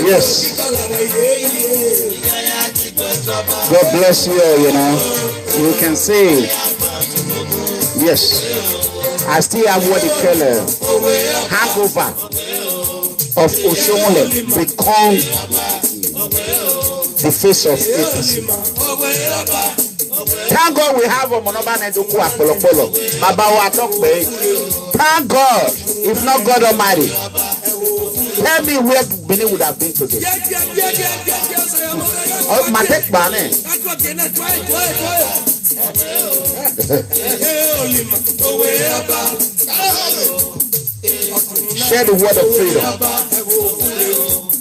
Yes. God bless you all, you know. You can say, yes. I still have what they call a hangover of Oshomole become the face of APC. Thank God we have a Monoba Neduku Apollo. Thank God, if not God Almighty. Tell me where Benin would have been today. Oh, Matek Bane. Share the word of freedom.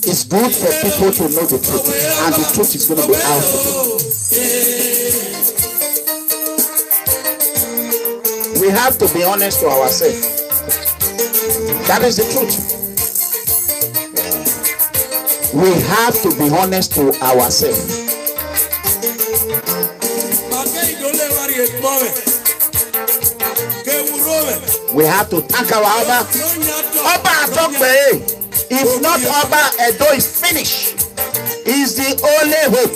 It's good for people to know the truth, and the truth is going to be out for them. We have to be honest to ourselves. That is the truth. We have to be honest to ourselves. We have to thank our Oba. If not Oba, Edo is finished. He's the only hope.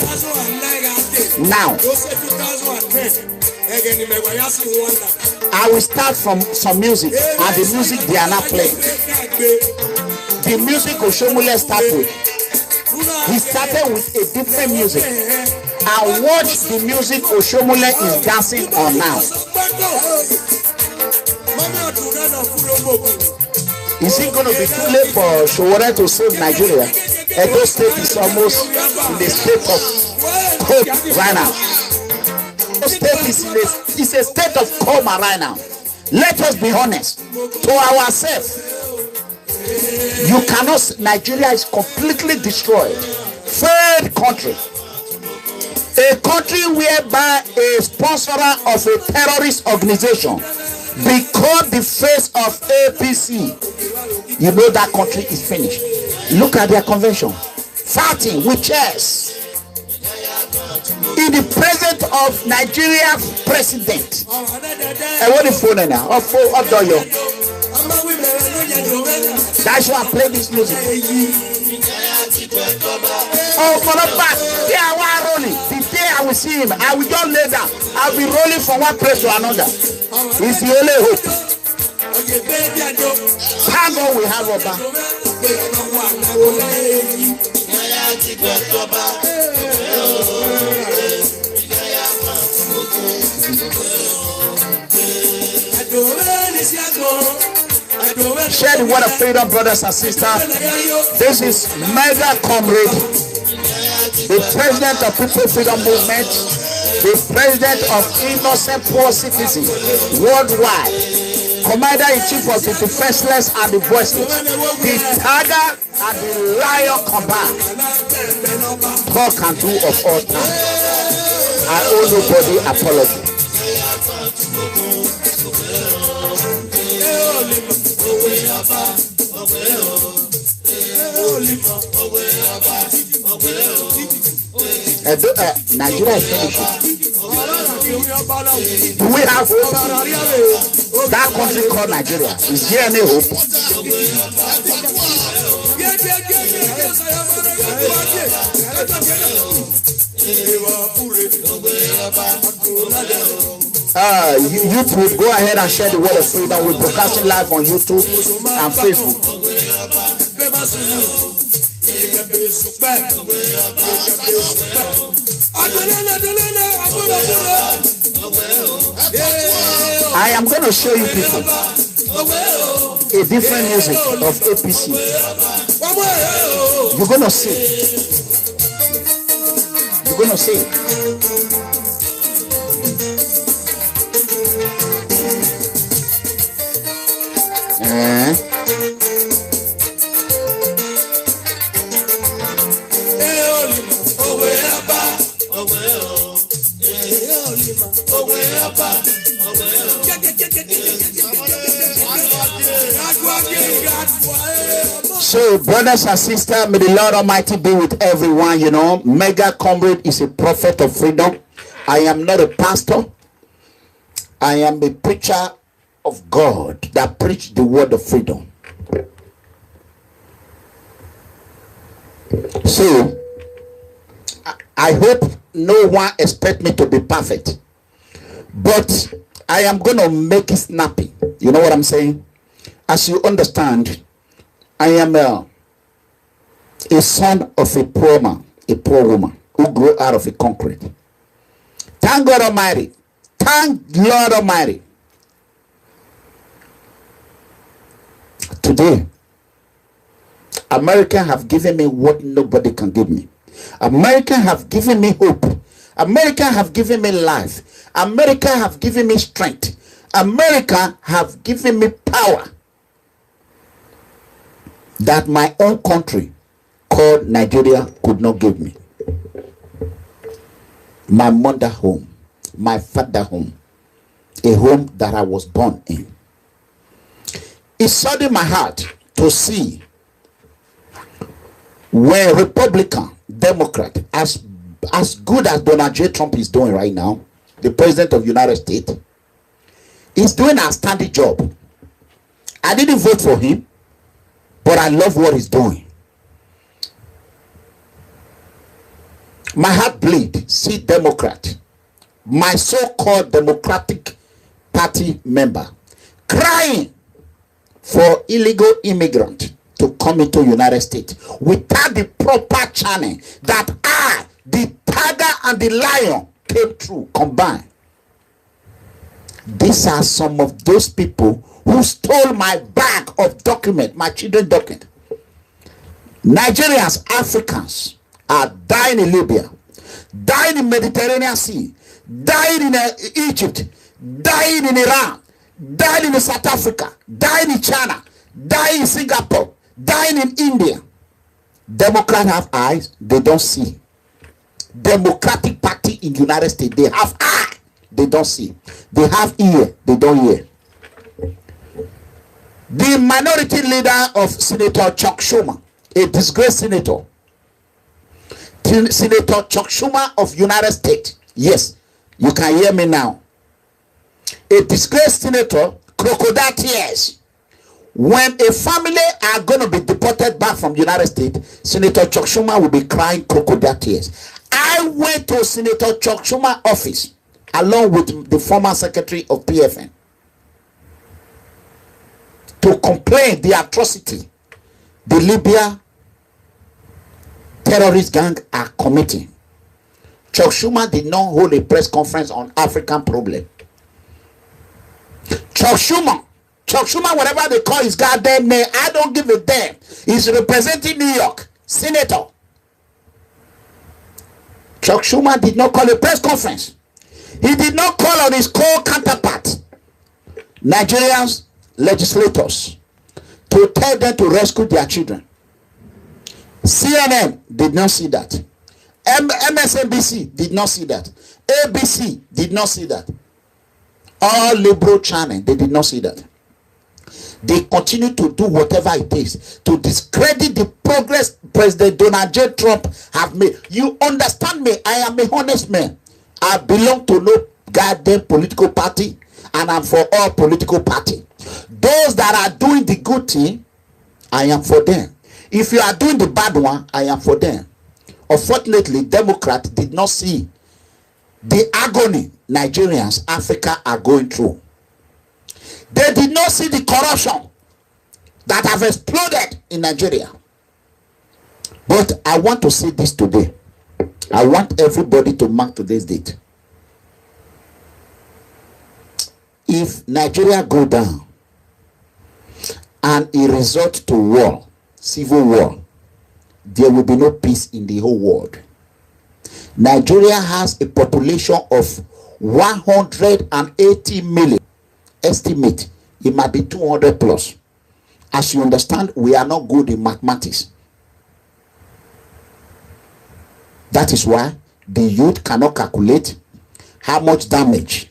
Now, I will start from some music, and the music they are not playing. The music Oshomole started with. He started with a different music. And watch the music Oshomole is dancing on now. Is it going to be too late for Showore to save Nigeria? Edo State is almost in the state of coma right now. Edo State is a state of coma right now. Let us be honest to ourselves. You cannot. Nigeria is completely destroyed. Third country. A country whereby a sponsor of a terrorist organization become the face of APC. You know that country is finished. Look at their convention. Fighting with chairs. In the presence of Nigeria's president. I want the phone now. That's why I play this music. Oh, for the back. Yeah, I want rolling. The day I will see him, I will just lay down. I'll be rolling from one place to another. It's the only hope. Thank God we have Oba. Share the word of freedom, brothers and sisters. This is Mega Comrade, the president of People Freedom Movement, the president of Innocent Poor Citizens worldwide, commander-in-chief of the defenseless and the voiceless, the tiger and the lion combined, talk and do of all time. I owe nobody apology. Nigeria is finishing. Do we have hope? That country called Nigeria. Is there any hope? You would go ahead and share the word of freedom. We're broadcasting live on YouTube and Facebook. I am going to show you people a different music of APC. You're going to see. You're going to see. So, brothers and sisters, may the Lord Almighty be with everyone. You know, Mega Comrade is a prophet of freedom. I am not a pastor. I am a preacher of God that preach the word of freedom. So, I hope no one expect me to be perfect, but I am going to make it snappy. You know what I'm saying? As you understand, I am a son of a poor man, a poor woman who grew out of a concrete. Thank God Almighty. Thank Lord Almighty. Today, America have given me what nobody can give me. America have given me hope. America have given me life. America have given me strength. America have given me power that my own country called Nigeria could not give me. My mother home, my father home, a home that I was born in. It saddened my heart to see where Republican, Democrat, as good as Donald J. Trump is doing right now, the president of the United States, is doing a outstanding job. I didn't vote for him, but I love what he's doing. My heart bleed. See Democrat, my so-called Democratic Party member, crying for illegal immigrant to come into United States without the proper channel that I, the tiger and the lion, came through combined. These are some of those people who stole my bag of document, my children's document. Nigerians, Africans are dying in Libya, dying in Mediterranean Sea, dying in Egypt, dying in Iran, dying in South Africa, dying in China, dying in Singapore, dying in India. Democrats have eyes, they don't see. Democratic Party in the United States, they have eyes, they don't see. They have ear, they don't hear. The minority leader of Senator Chuck Schumer, a disgraced senator, Senator Chuck Schumer of United States, yes, you can hear me now. A disgraced senator, crocodile tears. When a family are going to be deported back from the United States, Senator Chuck Schumer will be crying crocodile tears. I went to Senator Chuck Schumer's office along with the former secretary of PFN to complain the atrocity the Libya terrorist gang are committing. Chuck Schumer did not hold a press conference on African problem. Chuck Schumer, whatever they call his goddamn name, I don't give a damn. He's representing New York, senator. Chuck Schumer did not call a press conference. He did not call on his co-counterpart, Nigerians legislators, to tell them to rescue their children. CNN did not see that. MSNBC did not see that. ABC did not see that. All liberal channels, they did not see that. They continue to do whatever it takes to discredit the progress President Donald J. Trump have made. You understand me? I am a honest man. I belong to no goddamn political party, and I'm for all political party. Those that are doing the good thing, I am for them. If you are doing the bad one, I am for them. Unfortunately, Democrats did not see the agony Nigerians, Africa are going through. They did not see the corruption that have exploded in Nigeria. But I want to say this today. I want everybody to mark today's date. If Nigeria go down and it results to war, civil war, there will be no peace in the whole world. Nigeria has a population of 180 million. Estimate it might be 200 plus. As you understand, we are not good in mathematics. That is why the youth cannot calculate how much damage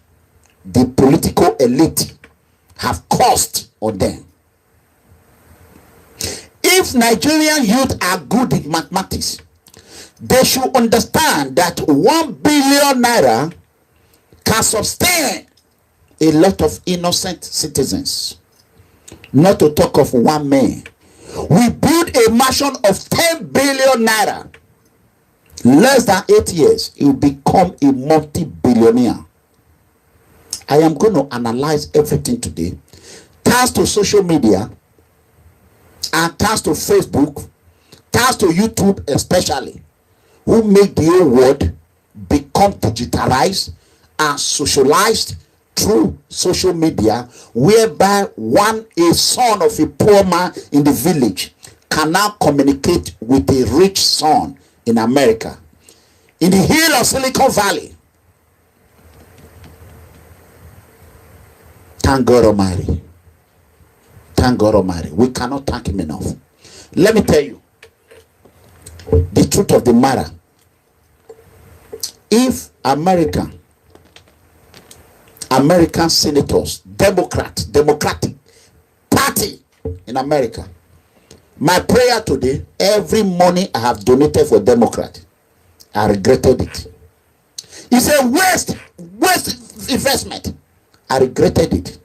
the political elite have caused on them. If Nigerian youth are good in mathematics, they should understand that 1 billion naira can sustain a lot of innocent citizens. Not to talk of one man. We build a mansion of 10 billion naira. Less than 8 years, he will become a multi-billionaire. I am going to analyze everything today. Thanks to social media, and thanks to Facebook, thanks to YouTube especially, who make the whole world become digitalized and socialized through social media, whereby a son of a poor man in the village can now communicate with a rich son in America, in the hill of Silicon Valley. Thank God Almighty. Thank God Almighty. We cannot thank him enough. Let me tell you the truth of the matter. If American senators, Democratic Party in America, my prayer today, every money I have donated for Democrat, I regretted it. It's a waste investment. I regretted it.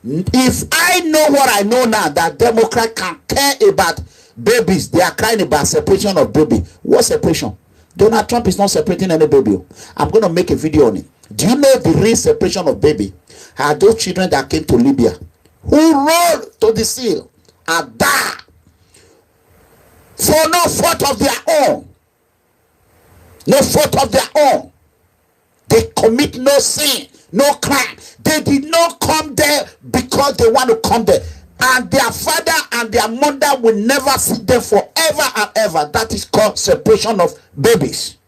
If I know what I know now, that Democrat can care about babies, they are crying about separation of baby. What separation? Donald Trump is not separating any baby. I'm going to make a video on it. Do you know the real separation of baby are those children that came to Libya, who rolled to the sea and died for no fault of their own. No fault of their own. They commit no sin, no crime. They did not come there because they want to come there. And their father and their mother will never see them forever and ever. That is called separation of babies.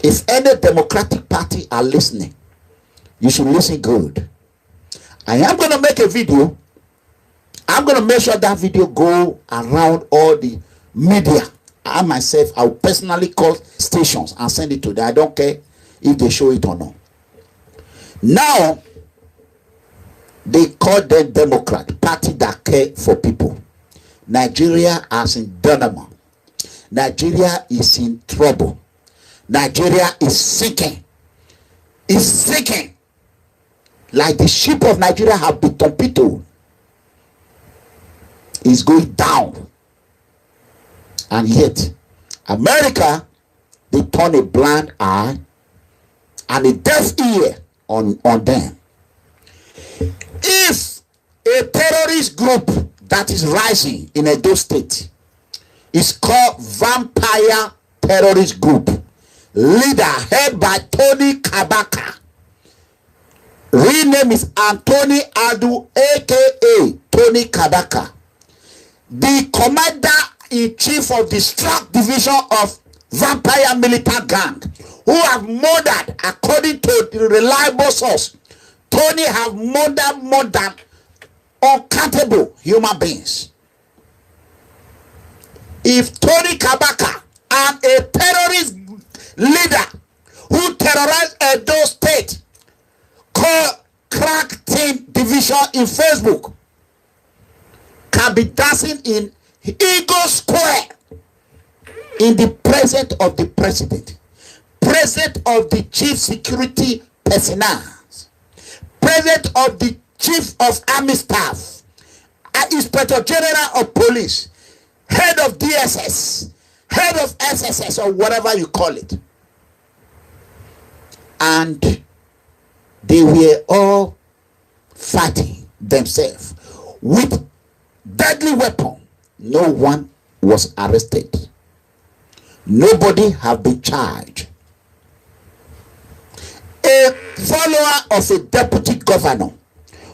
If any Democratic Party are listening, you should listen good. I am going to make a video. I'm going to make sure that video go around all the media. I myself, I will personally call stations and send it to them. I don't care if they show it or not. Now, they call them Democrat, party that care for people. Nigeria is in dilemma. Nigeria is in trouble. Nigeria is sinking. It's sinking. Like the ship of Nigeria have been torpedoed. It's going down. And yet, America, they turn a blind eye and a deaf ear on them. If a terrorist group that is rising in Edo State is called Vampire Terrorist Group, leader head by Tony Kabaka, real name is Anthony Adu, aka Tony Kabaka, the commander-in-chief of the Struck Division of Vampire Militant Gang, who have murdered, according to the reliable source, Tony have murdered more than uncountable human beings. If Tony Kabaka and a terrorist leader who terrorized Edo State called Crack Team Division in Facebook can be dancing in Eagle Square in the presence of the president, presence of the chief security personnel, presence of the chief of army staff, Inspector General of Police, of DSS, head of SSS, or whatever you call it. And they were all fighting themselves with deadly weapon. No one was arrested. Nobody have been charged. A follower of a deputy governor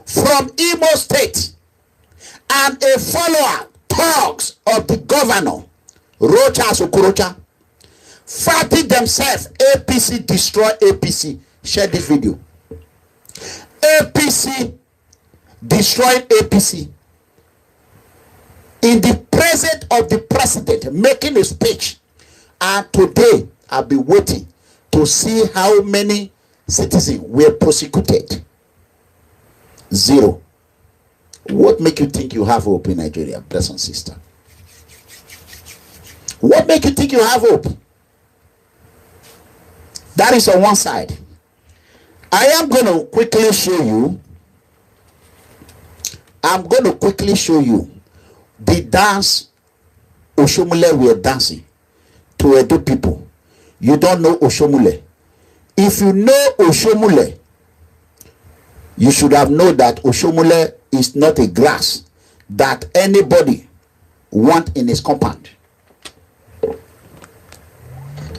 from Imo State and a follower, thugs of the governor, Rocha Sokorocha, fighting themselves. APC destroy APC. Share this video. APC destroying APC in the presence of the president making a speech. And today I'll be waiting to see how many citizens were prosecuted. Zero. What make you think you have hope in Nigeria, brothers and sisters? What make you think you have hope? That is on one side. I am going to quickly show you. I'm going to quickly show you the dance Oshomole were dancing to Edo people. You don't know Oshomole. If you know Oshomole, you should have known that Oshomole is not a grass that anybody want in his compound.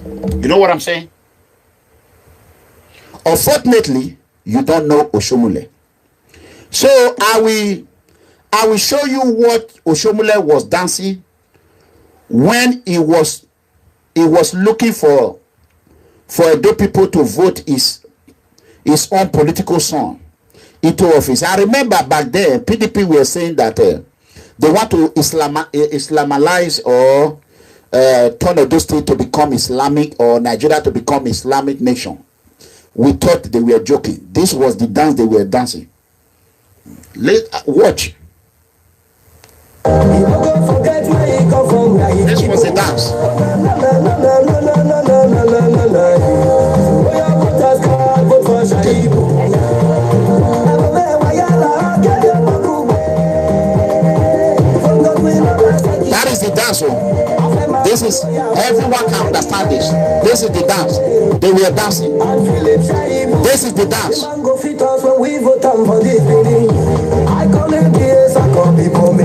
You know what I'm saying? Unfortunately, you don't know Oshomole. So I will show you what Oshomole was dancing when he was looking for Edo people to vote his own political son into office. I remember back then PDP were saying that they want to Islamize or turn Edo State to become Islamic, or Nigeria to become Islamic nation. We thought they were joking. This was the dance they were dancing. Watch. This was the dance. That is the dance. This is, everyone can understand this. This is the dance. They were dancing. This is the dance.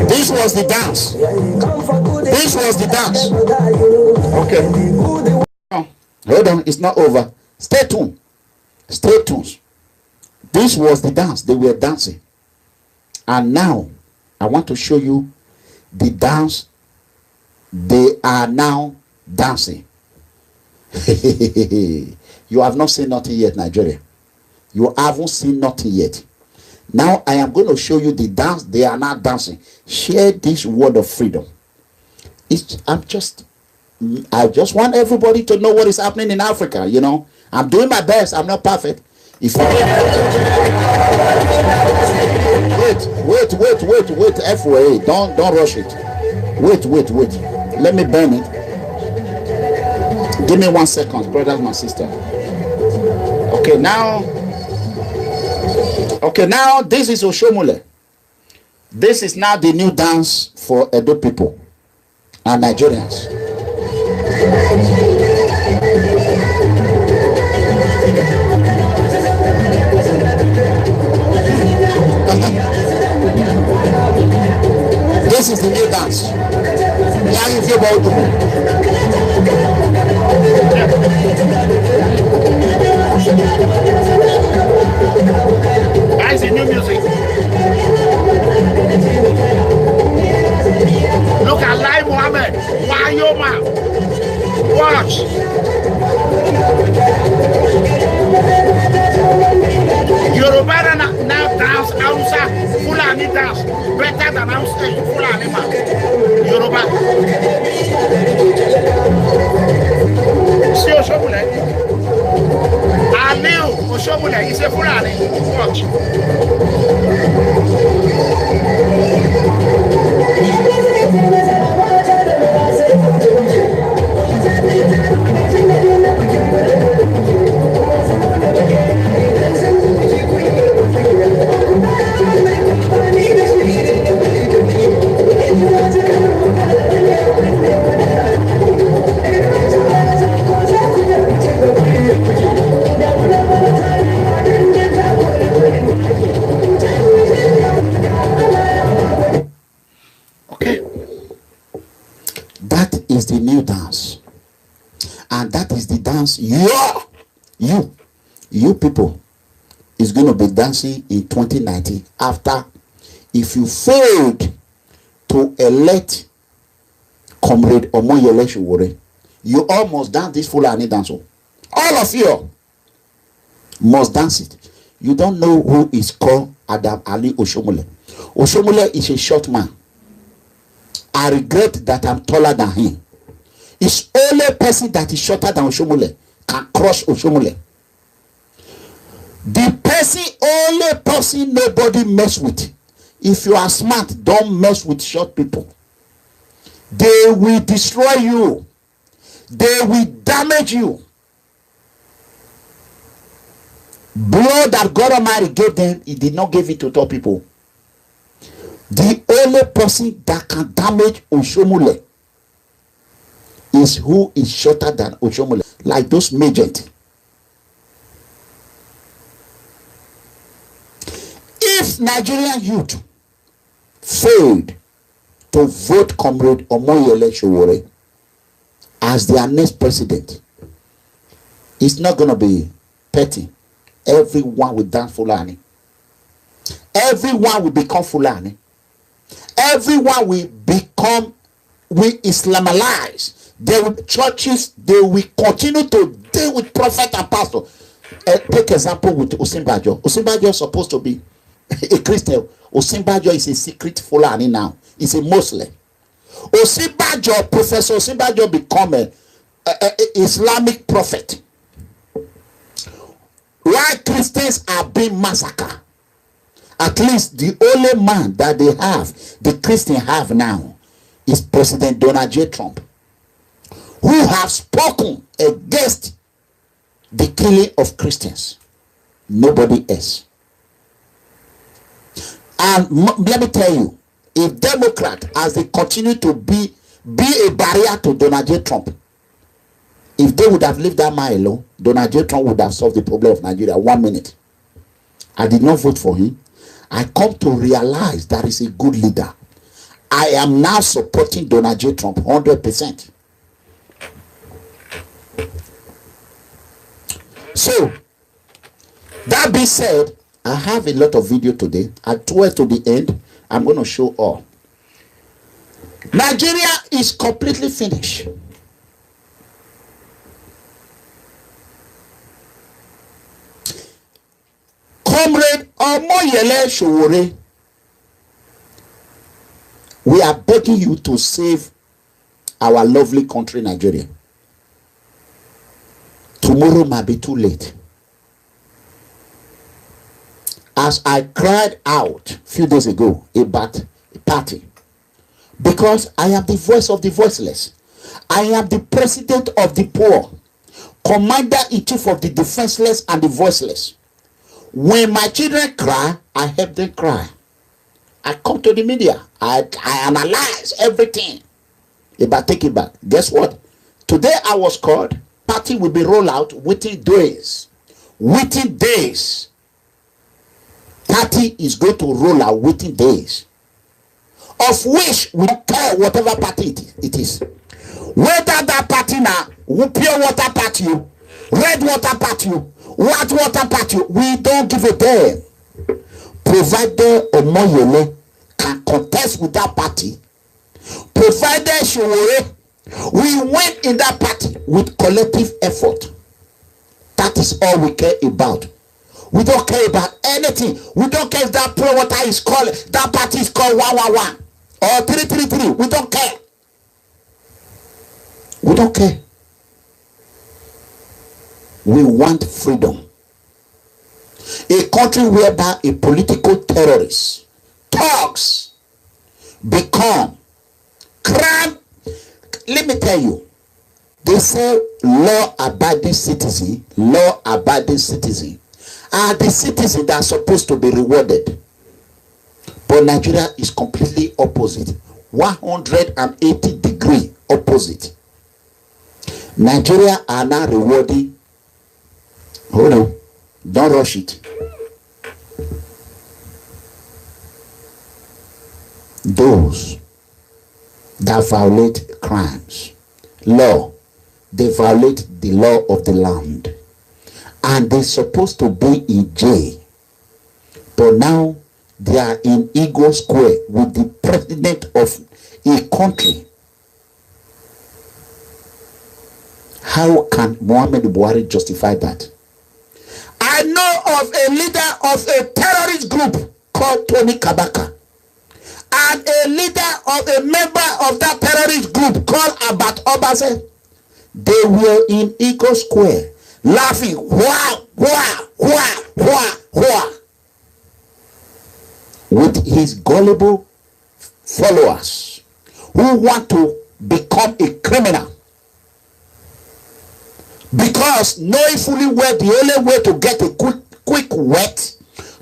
This was the dance. This was the dance. Okay. Hold on, it's not over. Stay tuned. Stay tuned. This was the dance. They were dancing. And now, I want to show you the dance they are now dancing. You have not seen nothing yet, Nigeria. You haven't seen nothing yet. Now I am going to show you the dance they are now dancing. Share this word of freedom. I just want everybody to know what is happening in Africa. You know, I'm doing my best. I'm not perfect. If you wait, FYA, don't rush it. Wait. Let me burn it. Give me 1 second, brothers and sisters. Okay, now this is Oshomole. This is now the new dance for Edo people and Nigerians. This is the new dance. Guys, the new music. Look at Lai Mohammed. Wayoma. Watch. Yoruba now dance Hausa, Fulani dance better than Hausa, Fulani man. Yoruba. See Oshomole. Aliu Oshomole is a Fulani. Watch. That is the new dance. And that is the dance you people is going to be dancing in 2019 after, if you failed to elect Comrade Omoyele Sowore, you all must dance this Fulani dance. All of you must dance it. You don't know who is called Adam Ali Oshomole. Oshomole is a short man. I regret that I'm taller than him. It's only person that is shorter than Oshomole can crush Oshomole. The only person nobody mess with. If you are smart, don't mess with short people. They will destroy you. They will damage you. Blow that God Almighty gave them, He did not give it to tall people. The only person that can damage Oshomole is who is shorter than Oshomole, like those Magent. If Nigerian youth failed to vote Comrade Omoyele Sowore as their next president, it's not going to be petty. Everyone will dance Fulani. Everyone will become Fulani. Everyone will Islamalize. There will churches, they will continue to deal with prophet and pastor. Take example with Osinbajo. Osinbajo is supposed to be a Christian. Osinbajo is a secret Fulani now. He's a Muslim. Osinbajo, Professor Osinbajo become a Islamic prophet. Why Christians are being massacred? At least the only man that they have, the Christians have now, is President Donald J. Trump, who have spoken against the killing of Christians. Nobody else. And let me tell you, if Democrat, as they continue to be a barrier to Donald J. Trump, if they would have left that man alone, Donald J. Trump would have solved the problem of Nigeria 1 minute. I did not vote for him. I come to realize that he's a good leader. I am now supporting Donald J. Trump 100%. So, that being said, I have a lot of video today. At 12 to the end, I'm going to show all. Nigeria is completely finished. Comrade Omoyele Sowore, we are begging you to save our lovely country, Nigeria. Tomorrow might be too late. As I cried out a few days ago about a party, because I am the voice of the voiceless. I am the president of the poor, commander-in-chief of the defenseless and the voiceless. When my children cry, I help them cry. I come to the media. I analyze everything. If I take it back, guess what? Today I was called. Party will be rolled out within days. Within days. Party is going to roll out within days. Of which we don't care whatever party it is. Whether that party now, pure water party, red water party, white water party, we don't give a damn. Provided Omoyele can contest with that party, provided Sowore, we went in that party with collective effort. That is all we care about. We don't care about anything. We don't care if that pure water is called, that party is called 111 or 333. We don't care. We don't care. We want freedom. A country whereby a political terrorist, thugs, become crime. Let me tell you, they say law-abiding citizen are the citizens that are supposed to be rewarded. But Nigeria is completely opposite. 180-degree opposite. Nigeria are now rewarding. Hold on. Don't rush it. Those that violate crimes, law. They violate the law of the land. And they're supposed to be in jail. But now they are in Eagle Square with the president of a country. How can Muhammad Buhari justify that? I know of a leader of a terrorist group called Tony Kabaka, and a leader of a member of that terrorist group called Abat Obase. They were in Eagle Square laughing, wah, wah, wah, wah, wah, with his gullible followers who want to become a criminal. Because knowing fully well the only way to get a quick wet,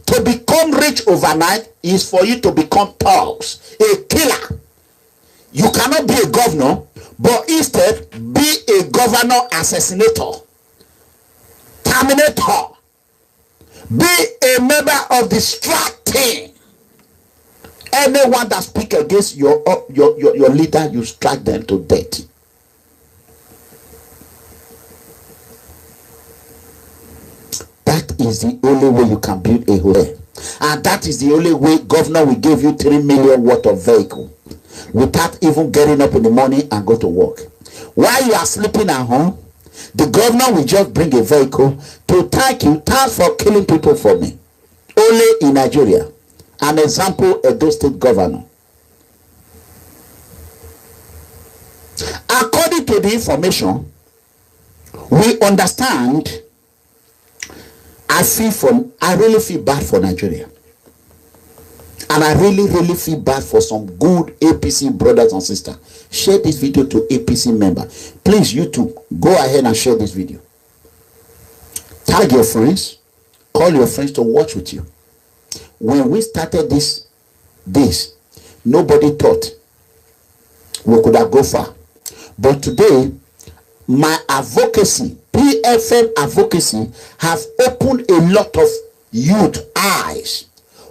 to become rich overnight, is for you to become thugs, a killer. You cannot be a governor, but instead be a governor assassinator, terminator. Be a member of the STRAT team. Anyone that speaks against your leader, you strike them to death. That is the only way you can build a hotel. And that is the only way governor will give you 3 million worth of vehicle without even getting up in the morning and go to work. While you are sleeping at home, the governor will just bring a vehicle to thank you. Thanks for killing people for me. Only in Nigeria. An example, Edo State governor. According to the information, we understand. I really feel bad for Nigeria. And I really feel bad for some good APC brothers and sisters. Share this video to APC members. Please, YouTube, go ahead and share this video. Tag your friends. Call your friends to watch with you. When we started this, nobody thought we could have gone far. But today, my advocacy, PFM advocacy, have opened a lot of youth eyes.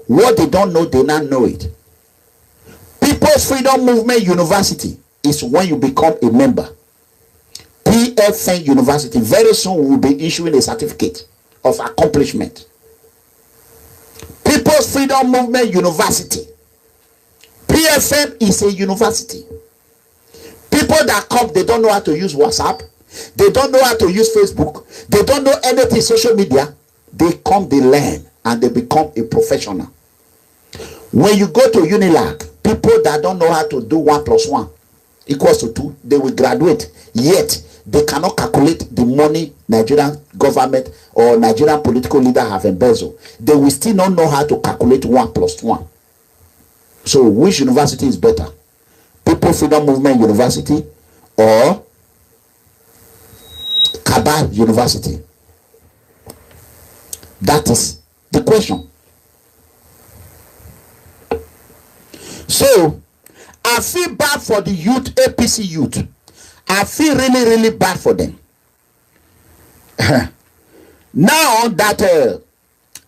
What they don't know, they now know it. People's Freedom Movement University is when you become a member. PFM University, very soon we will be issuing a certificate of accomplishment. People's Freedom Movement University. PFM is a university. People that come, they don't know how to use WhatsApp. They don't know how to use Facebook. They don't know anything social media. They come, they learn, and they become a professional. When you go to Unilag, people that don't know how to do 1 + 1 = 2, they will graduate. Yet, they cannot calculate the money Nigerian government or Nigerian political leader have embezzled. They will still not know how to calculate 1 + 1. So, which university is better? People Freedom Movement University or Kabal University? That is the question. So, I feel bad for the youth, APC youth. I feel really bad for them. Now that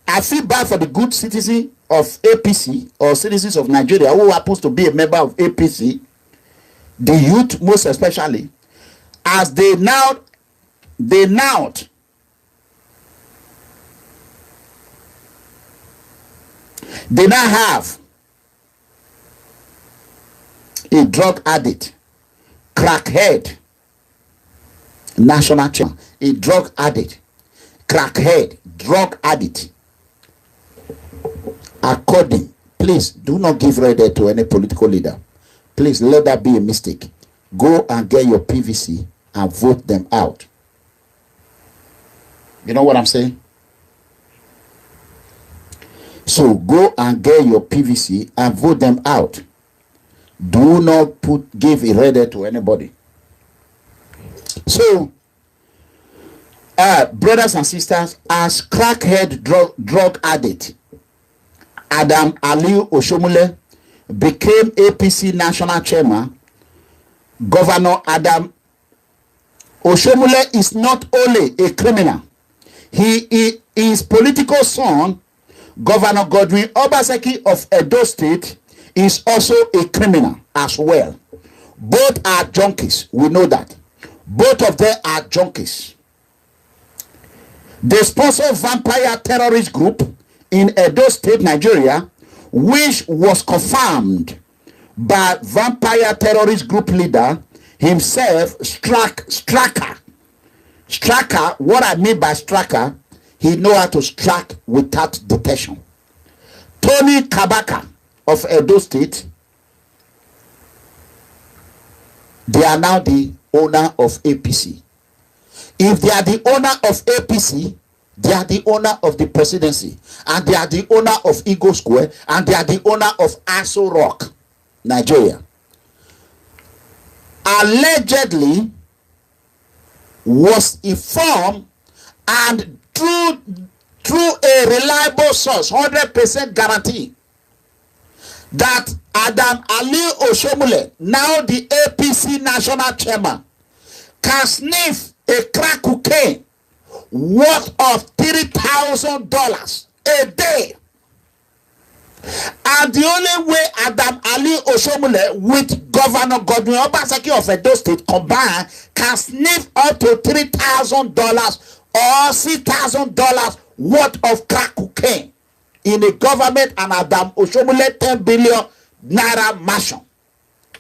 I feel bad for the good citizen of APC or citizens of Nigeria who happens to be a member of APC, the youth most especially, as they now have a drug addict, crackhead, national chairman, a drug addict, crackhead, drug addict. According, please do not give credit to any political leader. Please let that be a mistake. Go and get your PVC and vote them out. You know what I'm saying? So go and get your PVC and vote them out. Do not give a credit to anybody. So, brothers and sisters, as crackhead drug addict, Adam Aliu Oshomole became APC national chairman. Governor Adam Oshomole is not only a criminal, his political son, Governor Godwin Obaseki of Edo State, is also a criminal as well. Both are junkies. We know that. Both of them are junkies. They sponsor vampire terrorist group in Edo State, Nigeria, which was confirmed by vampire terrorist group leader himself, Stracker. Stracker, what I mean by Stracker, he know how to strike without detection. Tony Kabaka of Edo State, they are now the owner of APC. If they are the owner of APC, they are the owner of the presidency, and they are the owner of Eagle Square, and they are the owner of Aso Rock, Nigeria. Allegedly was informed and through a reliable source, 100% guarantee, that Adam Ali Oshomole, now the APC national chairman, can sniff a crack cocaine worth of $3,000 a day. And the only way Adam Ali Oshomole with Governor Godwin Obaseki of Edo State combined can sniff up to $3,000 or $6,000 worth of crack cocaine in a government and Adam Oshomole 10 billion naira mansion,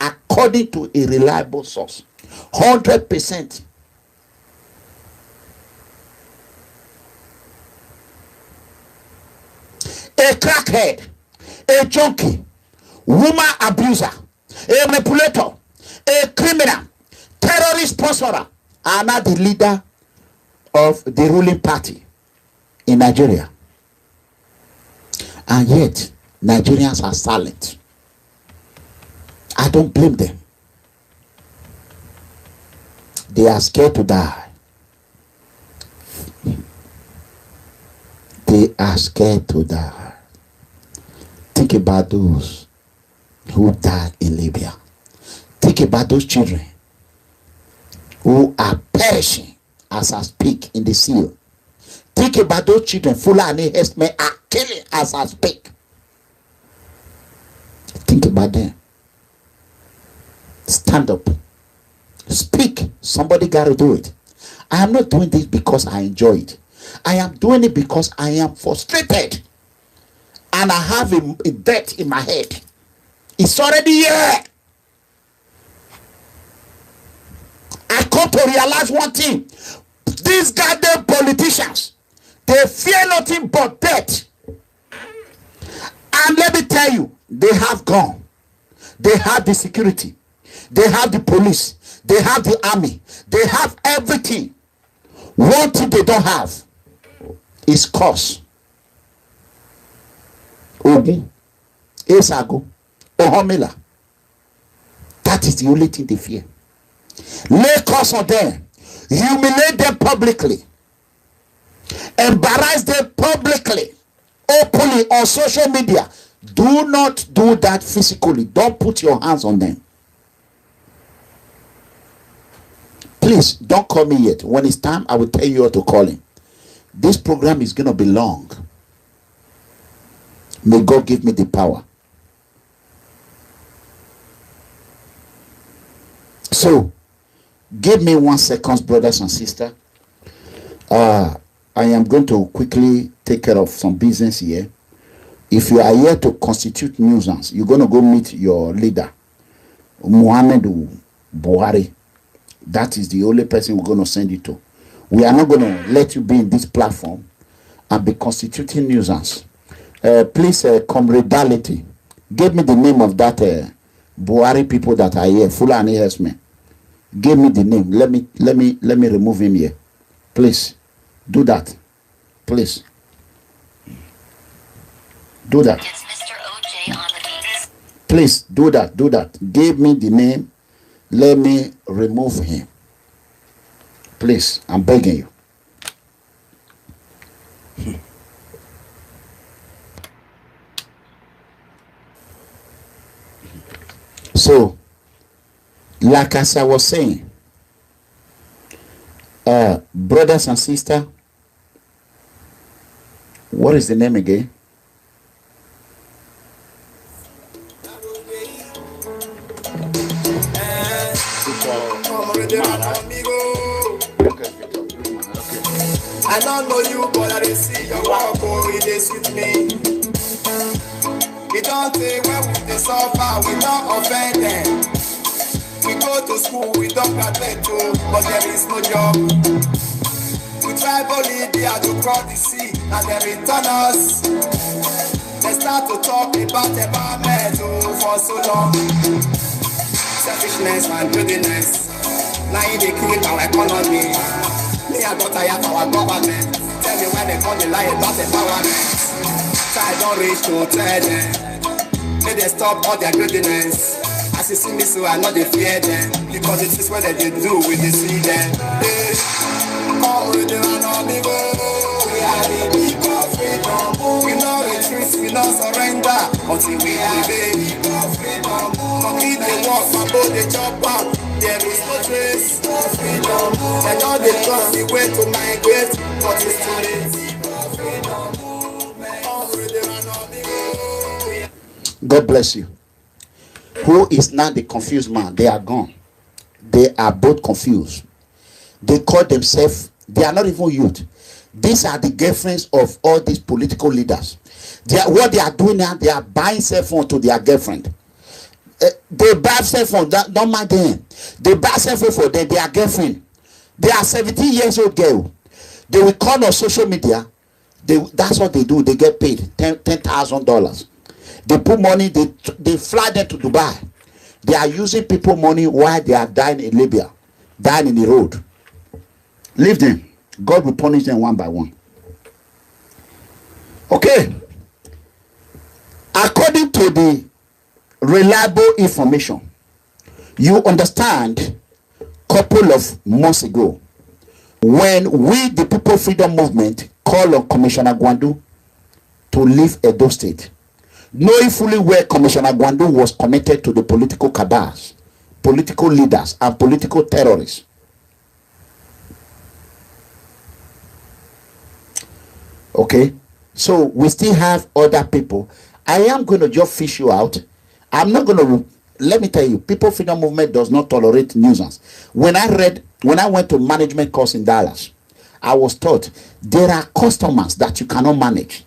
according to a reliable source. 100%. A crackhead, a junkie, woman abuser, a manipulator, a criminal, terrorist sponsorer are now the leader of the ruling party in Nigeria. And yet, Nigerians are silent. I don't blame them. They are scared to die. They are scared to die. Think about those who died in Libya. Think about those children who are perishing as I speak in the sea. Think about those children Fulani herdsmen are killing as I speak. Think about them. Stand up. Speak. Somebody got to do it. I am not doing this because I enjoy it. I am doing it because I am frustrated. And I have a debt in my head. It's already here. I come to realize one thing. These goddamn politicians, they fear nothing but death. And let me tell you, they have gone. They have the security. They have the police. They have the army. They have everything. One thing they don't have is cause. Ogun, Esago, Ohomila. That is the only thing they fear. Lay curse on them. Humiliate them publicly. Embarrass them publicly. Openly on social media. Do not do that physically. Don't put your hands on them. Please don't call me yet. When it's time, I will tell you how to call him. This program is going to be long. May God give me the power. So, give me 1 second, brothers and sisters. I am going to quickly take care of some business here. If you are here to constitute nuisance, you're going to go meet your leader, Muhammadu Buhari. That is the only person we're going to send you to. We are not going to let you be in this platform and be constituting nuisance. Please, comradality. Give me the name of that Buhari people that are here, Fulani herdsmen. Give me the name. Let me remove him here. Please, do that. Please, do that. It's Mr. OJ on the beat. Please, do that. Do that. Give me the name. Let me remove him. Please, I'm begging you. So, like as I was saying, brothers and sisters, what is the name again? I don't know you, but I didn't see your walk, oh, it is with me. We don't say when we suffer, we don't offend them. We go to school, we don't graduate too, but there is no job. We try Bolivia to cross the sea, and they return us. They start to talk about environment for so long. Selfishness and greediness, now they kill our economy. Me, I got tired of our government. Tell me when they call the lie about empowerment. So I don't reach to tell them. May they stop all their greediness. As you see me, so I know they fear them. Because it is what they do, we deceive them. Hey, come with the amigo. We are the people of freedom. We no retreat, we no surrender. Until we are the people of freedom. Complete the work, my boat, they jump out. There is no trace of freedom. They know they trust the way to migrate, but it's too late. God bless you. Who is now the confused man? They are gone. They are both confused. They call themselves, they are not even youth. These are the girlfriends of all these political leaders. What they are doing now, they are buying cell phone to their girlfriend. They buy cell phone, don't mind them. They buy cell phone for them, their girlfriend. They are 17 years old girl. They will call on social media. That's what they do. They get paid $10,000. They put money, they fly them to Dubai. They are using people money while they are dying in Libya, dying in the road. Leave them. God will punish them one by one. Okay. According to the reliable information, you understand, couple of months ago, when we, the People Freedom Movement, called on Commissioner Gwandu to leave Edo State, knowing fully well Commissioner Gwandu was connected to the political cabals, political leaders, and political terrorists. Okay, so we still have other people. I am going to just fish you out. I'm not going to, let me tell you, People Freedom Movement does not tolerate nuisance. When I went to management course in Dallas, I was taught there are customers that you cannot manage.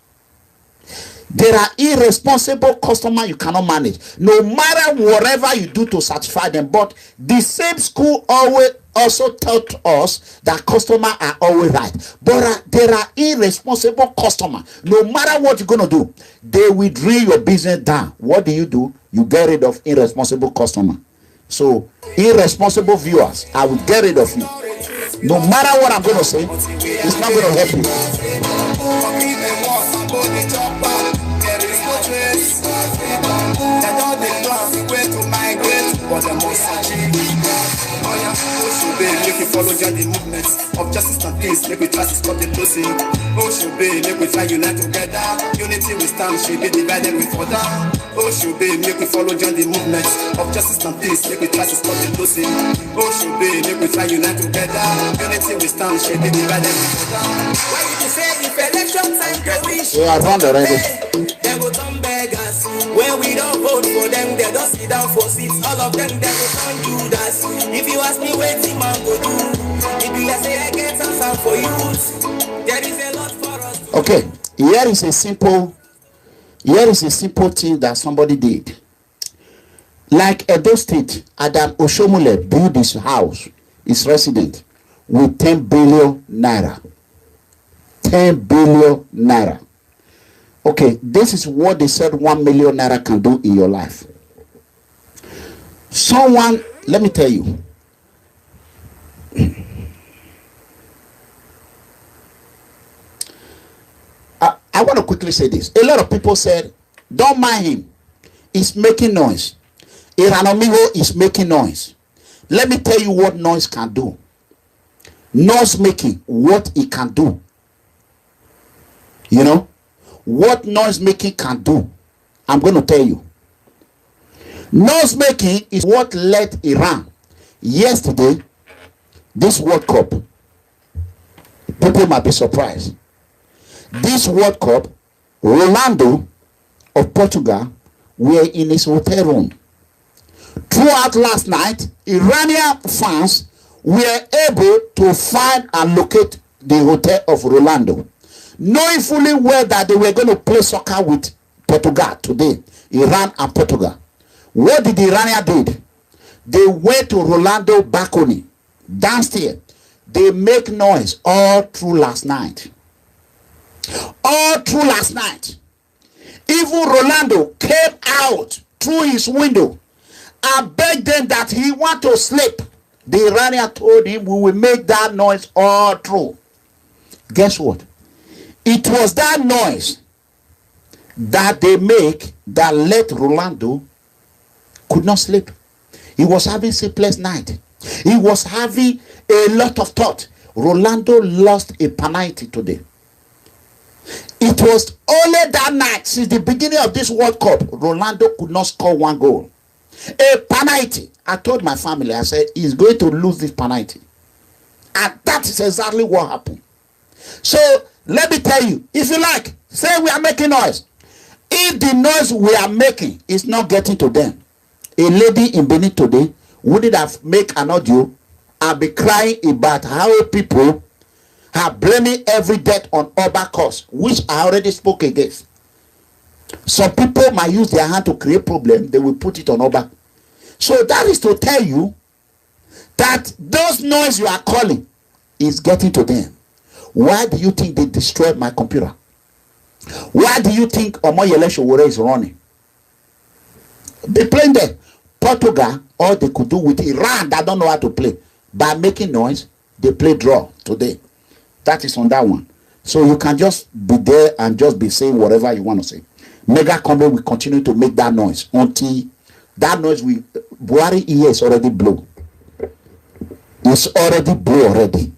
There are irresponsible customers you cannot manage, no matter whatever you do to satisfy them. But the same school also taught us that customers are always right. But there are irresponsible customers. No matter what you're going to do, they will drill your business down. What do? You get rid of irresponsible customers. So, irresponsible viewers, I will get rid of you. No matter what I'm going to say, it's not going to help you. Make we follow join the movement of justice and peace. Make we try to stop the losing. Oh, should be, make we try unite together. Unity we stand, should be divided with order. Oh, should be, make we follow join the movement of justice and peace. Make we try to stop the losing. Oh, should be, make we try unite together. Unity we stand, should be divided with order. Why did you say if election time go reach? Yeah, I found already. They go turn beggars. When we don't vote for them, they don't sit down for seats. All of them, they go turn Judas. If you ask me what team man go do, if you say I get answer for you, there is a lot for us. Okay, here is a simple thing that somebody did. Like Edo State, Adam Oshomole built his house, his residence, with 10 billion naira. 10 billion naira. Okay, this is what they said 1 million naira can do in your life. Someone, let me tell you. I want to quickly say this. A lot of people said, don't mind him. He's making noise. Iranomigo is making noise. Let me tell you what noise can do. Noise making, what it can do. You know? What noise making can do. I'm going to tell you. Noise making is what led Iran yesterday, this World Cup. People might be surprised. This World Cup, Ronaldo of Portugal were in his hotel room. Through throughout last night, Iranian fans were able to find and locate the hotel of Rolando, knowing fully well that they were going to play soccer with Portugal today, Iran and Portugal. What did the Iranians do? They went to Rolando balcony, downstairs. They make noise all through last night. All through last night. Even Rolando came out through his window and begged them that he want to sleep. The Iranian told him, we will make that noise all through. Guess what? It was that noise that they make that let Rolando could not sleep. He was having sleepless night. He was having a lot of thought. Rolando lost a penalty today. It was only that night, since the beginning of this World Cup, Rolando could not score one goal. A penalty. I told my family, I said, he's going to lose this penalty. And that is exactly what happened. So, let me tell you, if you like, say we are making noise. If the noise we are making is not getting to them, a lady in Benin today wouldn't have made an audio and be crying about how people are blaming every death on Oba cause, which I already spoke against. Some people might use their hand to create problem, they will put it on Oba. So that is to tell you that those noise you are calling is getting to them. Why do you think they destroyed my computer? Why do you think Omoyele Sowore is running? They playing there. Portugal, all they could do with Iran that don't know how to play, by making noise, they play draw today. That is on that one. So you can just be there and just be saying whatever you want to say. Mega Combo will continue to make that noise until that noise will. Buhari ear is already blown. It's already blew already.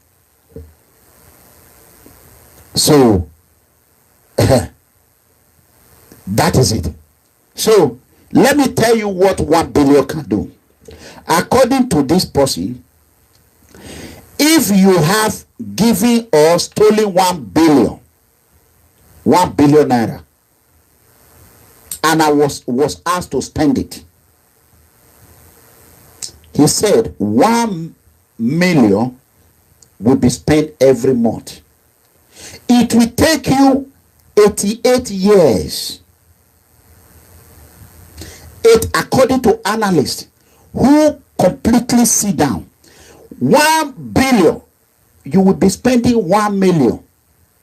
So that is it. So let me tell you what 1 billion can do. According to this person, if you have given or stolen 1 billion naira, and I was asked to spend it, he said 1 million will be spent every month. It will take you 88 years. According to analysts who completely sit down, 1 billion, you will be spending 1 million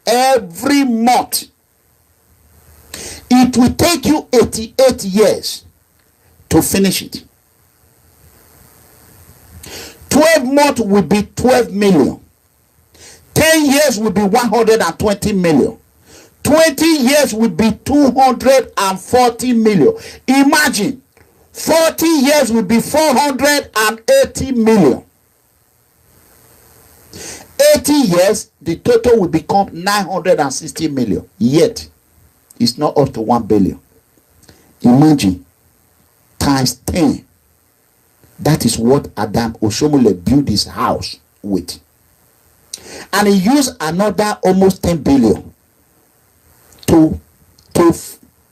every month. It will take you 88 years to finish it. 12 months will be 12 million. 10 years will be 120 million. 20 years will be 240 million. Imagine, 40 years will be 480 million. 80 years, the total will become 960 million. Yet, it's not up to 1 billion. Imagine, times 10. That is what Adam Oshomole built his house with. And he used another almost 10 billion to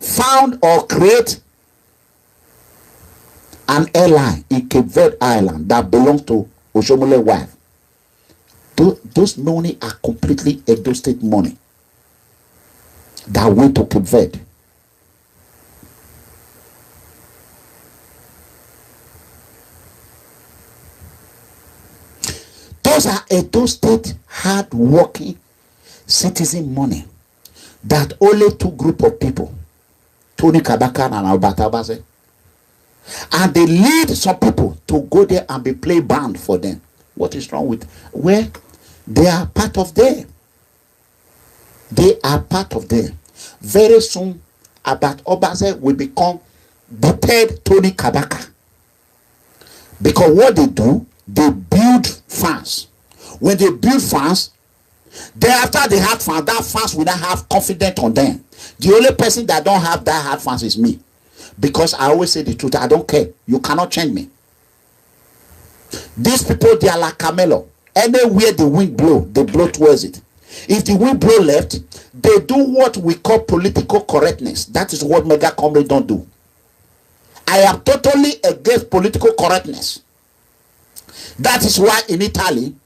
found or create an airline in Cape Verde Island that belongs to Oshomole's wife. Those money are completely Edo State money that went to Cape Verde. Those are Edo State hard-working citizen money that only two group of people, Tony Kabaka and Albert Abase, and they lead some people to go there and be play band for them. What is wrong with where they are part of them? They are part of them. Very soon, Albert Obase will become the third Tony Kabaka. Because what they do, they build fans. When they build fans, thereafter they have fans, that fans will not have confidence on them. The only person that don't have that hard fans is me. Because I always say the truth. I don't care. You cannot change me. These people, they are like Camelo. Anywhere the wind blow, they blow towards it. If the wind blow left, they do what we call political correctness. That is what Mega Comrade don't do. I am totally against political correctness. That is why in Italy,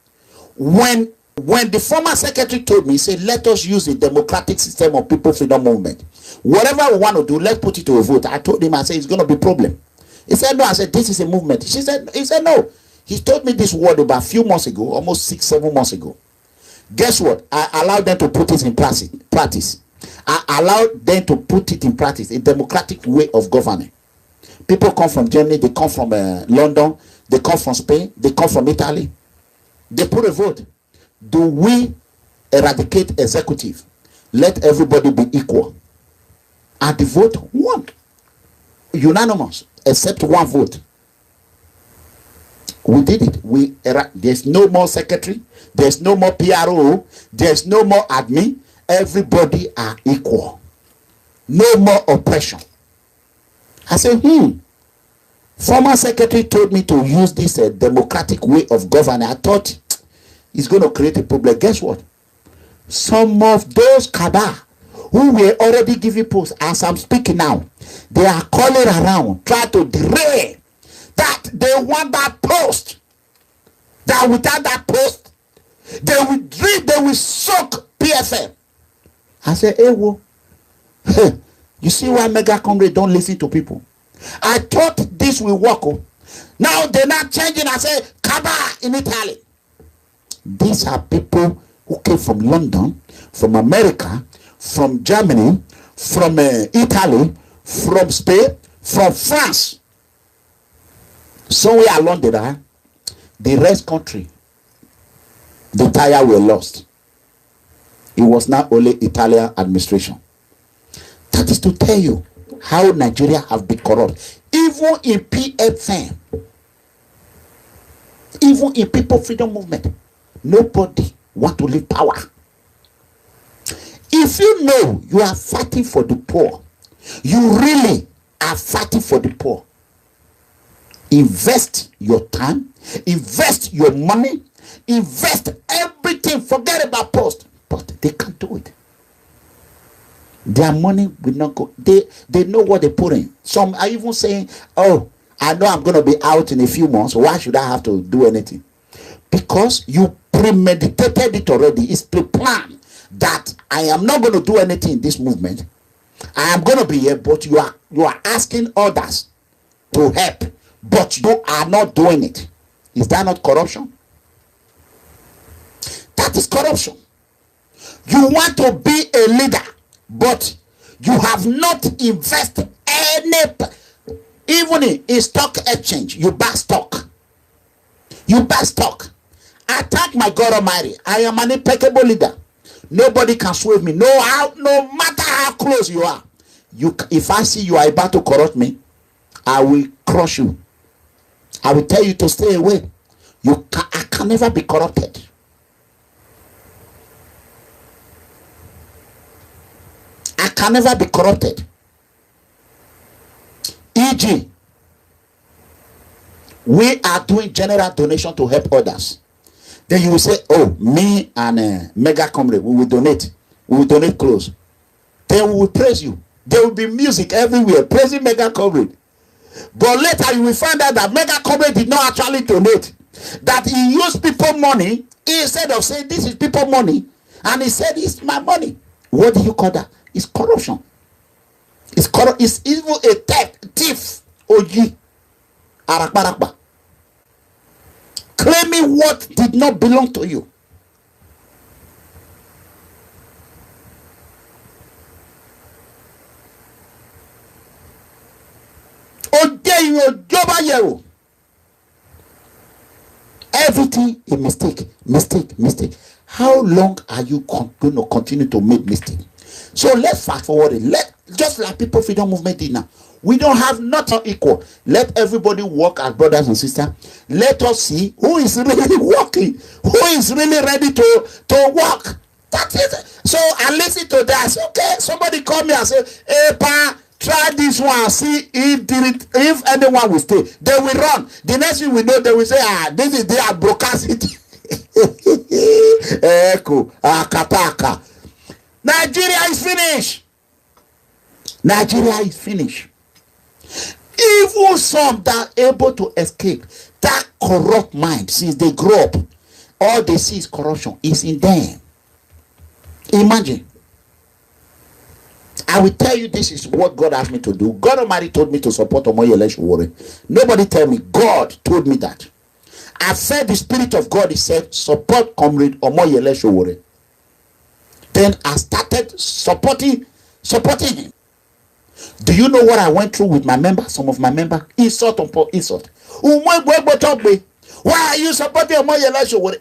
when the former secretary told me, he said, let us use the democratic system of people freedom movement. Whatever we want to do, let's put it to a vote. I told him, I said, it's going to be a problem. He said, no. I said, this is a movement. He said, no. He told me this word about a few months ago, almost 6-7 months ago. Guess what? I allowed them to put it in practice. I allowed them to put it in practice, a democratic way of governing. People come from Germany, they come from London, they come from Spain, they come from Italy. They put a vote. Do we eradicate executive? Let everybody be equal. And the vote won. Unanimous, except one vote. We did it. There's no more secretary. There's no more PRO. There's no more admin. Everybody are equal. No more oppression. I said, Former secretary told me to use this democratic way of governing. I thought it's going to create a problem. Guess what? Some of those cabal who were already giving posts, as I'm speaking now, they are calling around, try to derail that they want that post. That without that post, they will suck PFM. I said, you see why Mega Comrade don't listen to people? I thought this will work. Now they're not changing. I say, Kaba in Italy. These are people who came from London, from America, from Germany, from Italy, from Spain, from France. Somewhere along the line, the rest country, the tire were lost. It was not only Italian administration. That is to tell you how Nigeria have been corrupt. Even in PFM, even in People Freedom Movement, nobody want to leave power. If you know you are fighting for the poor, you really are fighting for the poor, invest your time, invest your money, invest everything. Forget about post. But they can't do it. Their money will not go. They know what they put in. Some are even saying, oh, I know I'm going to be out in a few months. Why should I have to do anything? Because you premeditated it already. It's pre-planned that I am not going to do anything in this movement. I am going to be here, but you are asking others to help, but you are not doing it. Is that not corruption? That is corruption. You want to be a leader, but you have not invested any, even in stock exchange. You buy stock. You buy stock. I thank my God Almighty. I am an impeccable leader. Nobody can sway me. No matter how close you are. If I see you are about to corrupt me, I will crush you. I will tell you to stay away. I can never be corrupted. I can never be corrupted. E.g., we are doing general donation to help others. Then you will say, oh, me and Mega Comrade, we will donate. We will donate clothes. Then we will praise you. There will be music everywhere praising Mega Comrade. But later you will find out that Mega Comrade did not actually donate. That he used people money instead of saying this is people money. And he said it's my money. What do you call that? It's corruption. It's even a thief. Oji. Arakbarakba. Claiming what did not belong to you. Everything a mistake. How long are you going to continue to make mistakes? So let's fast forward it. Just like People Freedom Movement did now. We don't have nothing equal. Let everybody work as brothers and sisters. Let us see who is really working, who is really ready to work. That is it. So I listen to that. I say, okay, somebody call me and say, hey, pa, try this one. See if anyone will stay. They will run. The next thing we know, they will say, this is their broadcast city. Echo, Kataka. Nigeria is finished. Nigeria is finished. Even some that are able to escape that corrupt mind since they grow up, all they see is corruption is in them. Imagine. I will tell you, this is what God asked me to do. God Almighty told me to support Omoyele Sowore. Nobody tell me. God told me that. I felt the Spirit of God. He said, support Comrade Omoyele Sowore. Then I started supporting him. Do you know what I went through with my members? Some of my members, insult upon insult. Why are you supporting Omoyele Sowore?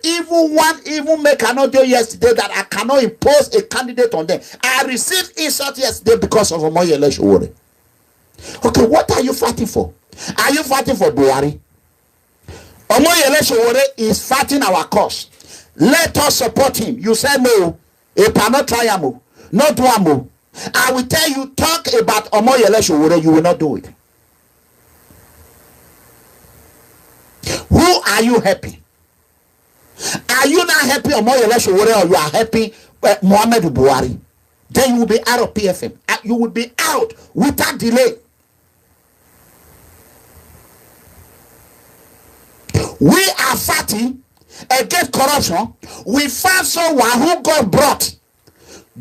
Even make an audio yesterday that I cannot impose a candidate on them. I received insult yesterday because of Omoyele Sowore. Okay, what are you fighting for? Are you fighting for Buhari? Omoyele Sowore is fighting our cause. Let us support him. You say no, it cannot try him, not do him. I will tell you, talk about Omoyele Sowore, you will not do it. Who are you helping? Are you not helping Omoyele Sowore, or you are helping Muhammadu Buhari? Then you will be out of PFM. You will be out without delay. We are fighting against corruption. We found someone who God brought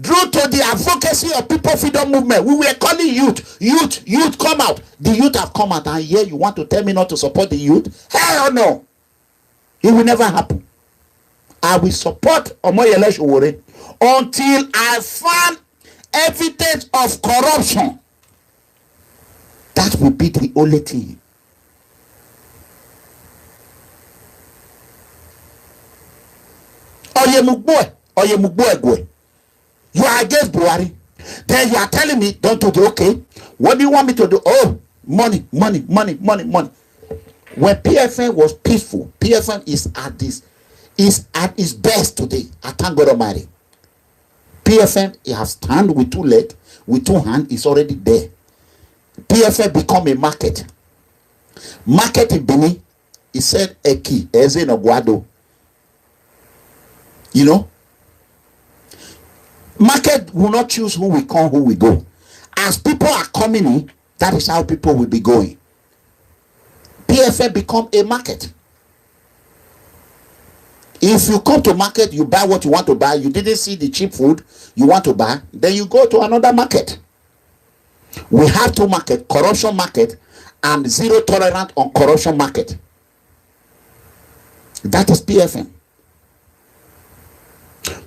due to the advocacy of People Freedom Movement. We were calling youth, come out. The youth have come out, and here you want to tell me not to support the youth? Hell no. It will never happen. I will support Omoyele Sowore until I find evidence of corruption. That will be the only thing. You are against Buhari. Then you are telling me don't do the okay. What do you want me to do? Oh, money. When PFM was peaceful, PFM is at its best today. I thank God Almighty. PFM, it has stand with two legs, with two hands, it's already there. PFM become a market. Market in Benin, he said Eki, Eze no Guado. You know? Market will not choose who we come, who we go. As people are coming in, that is how people will be going. PFM become a market. If you come to market, you buy what you want to buy. You didn't see the cheap food you want to buy, then you go to another market. We have two markets, corruption market and zero tolerance on corruption market. That is PFM.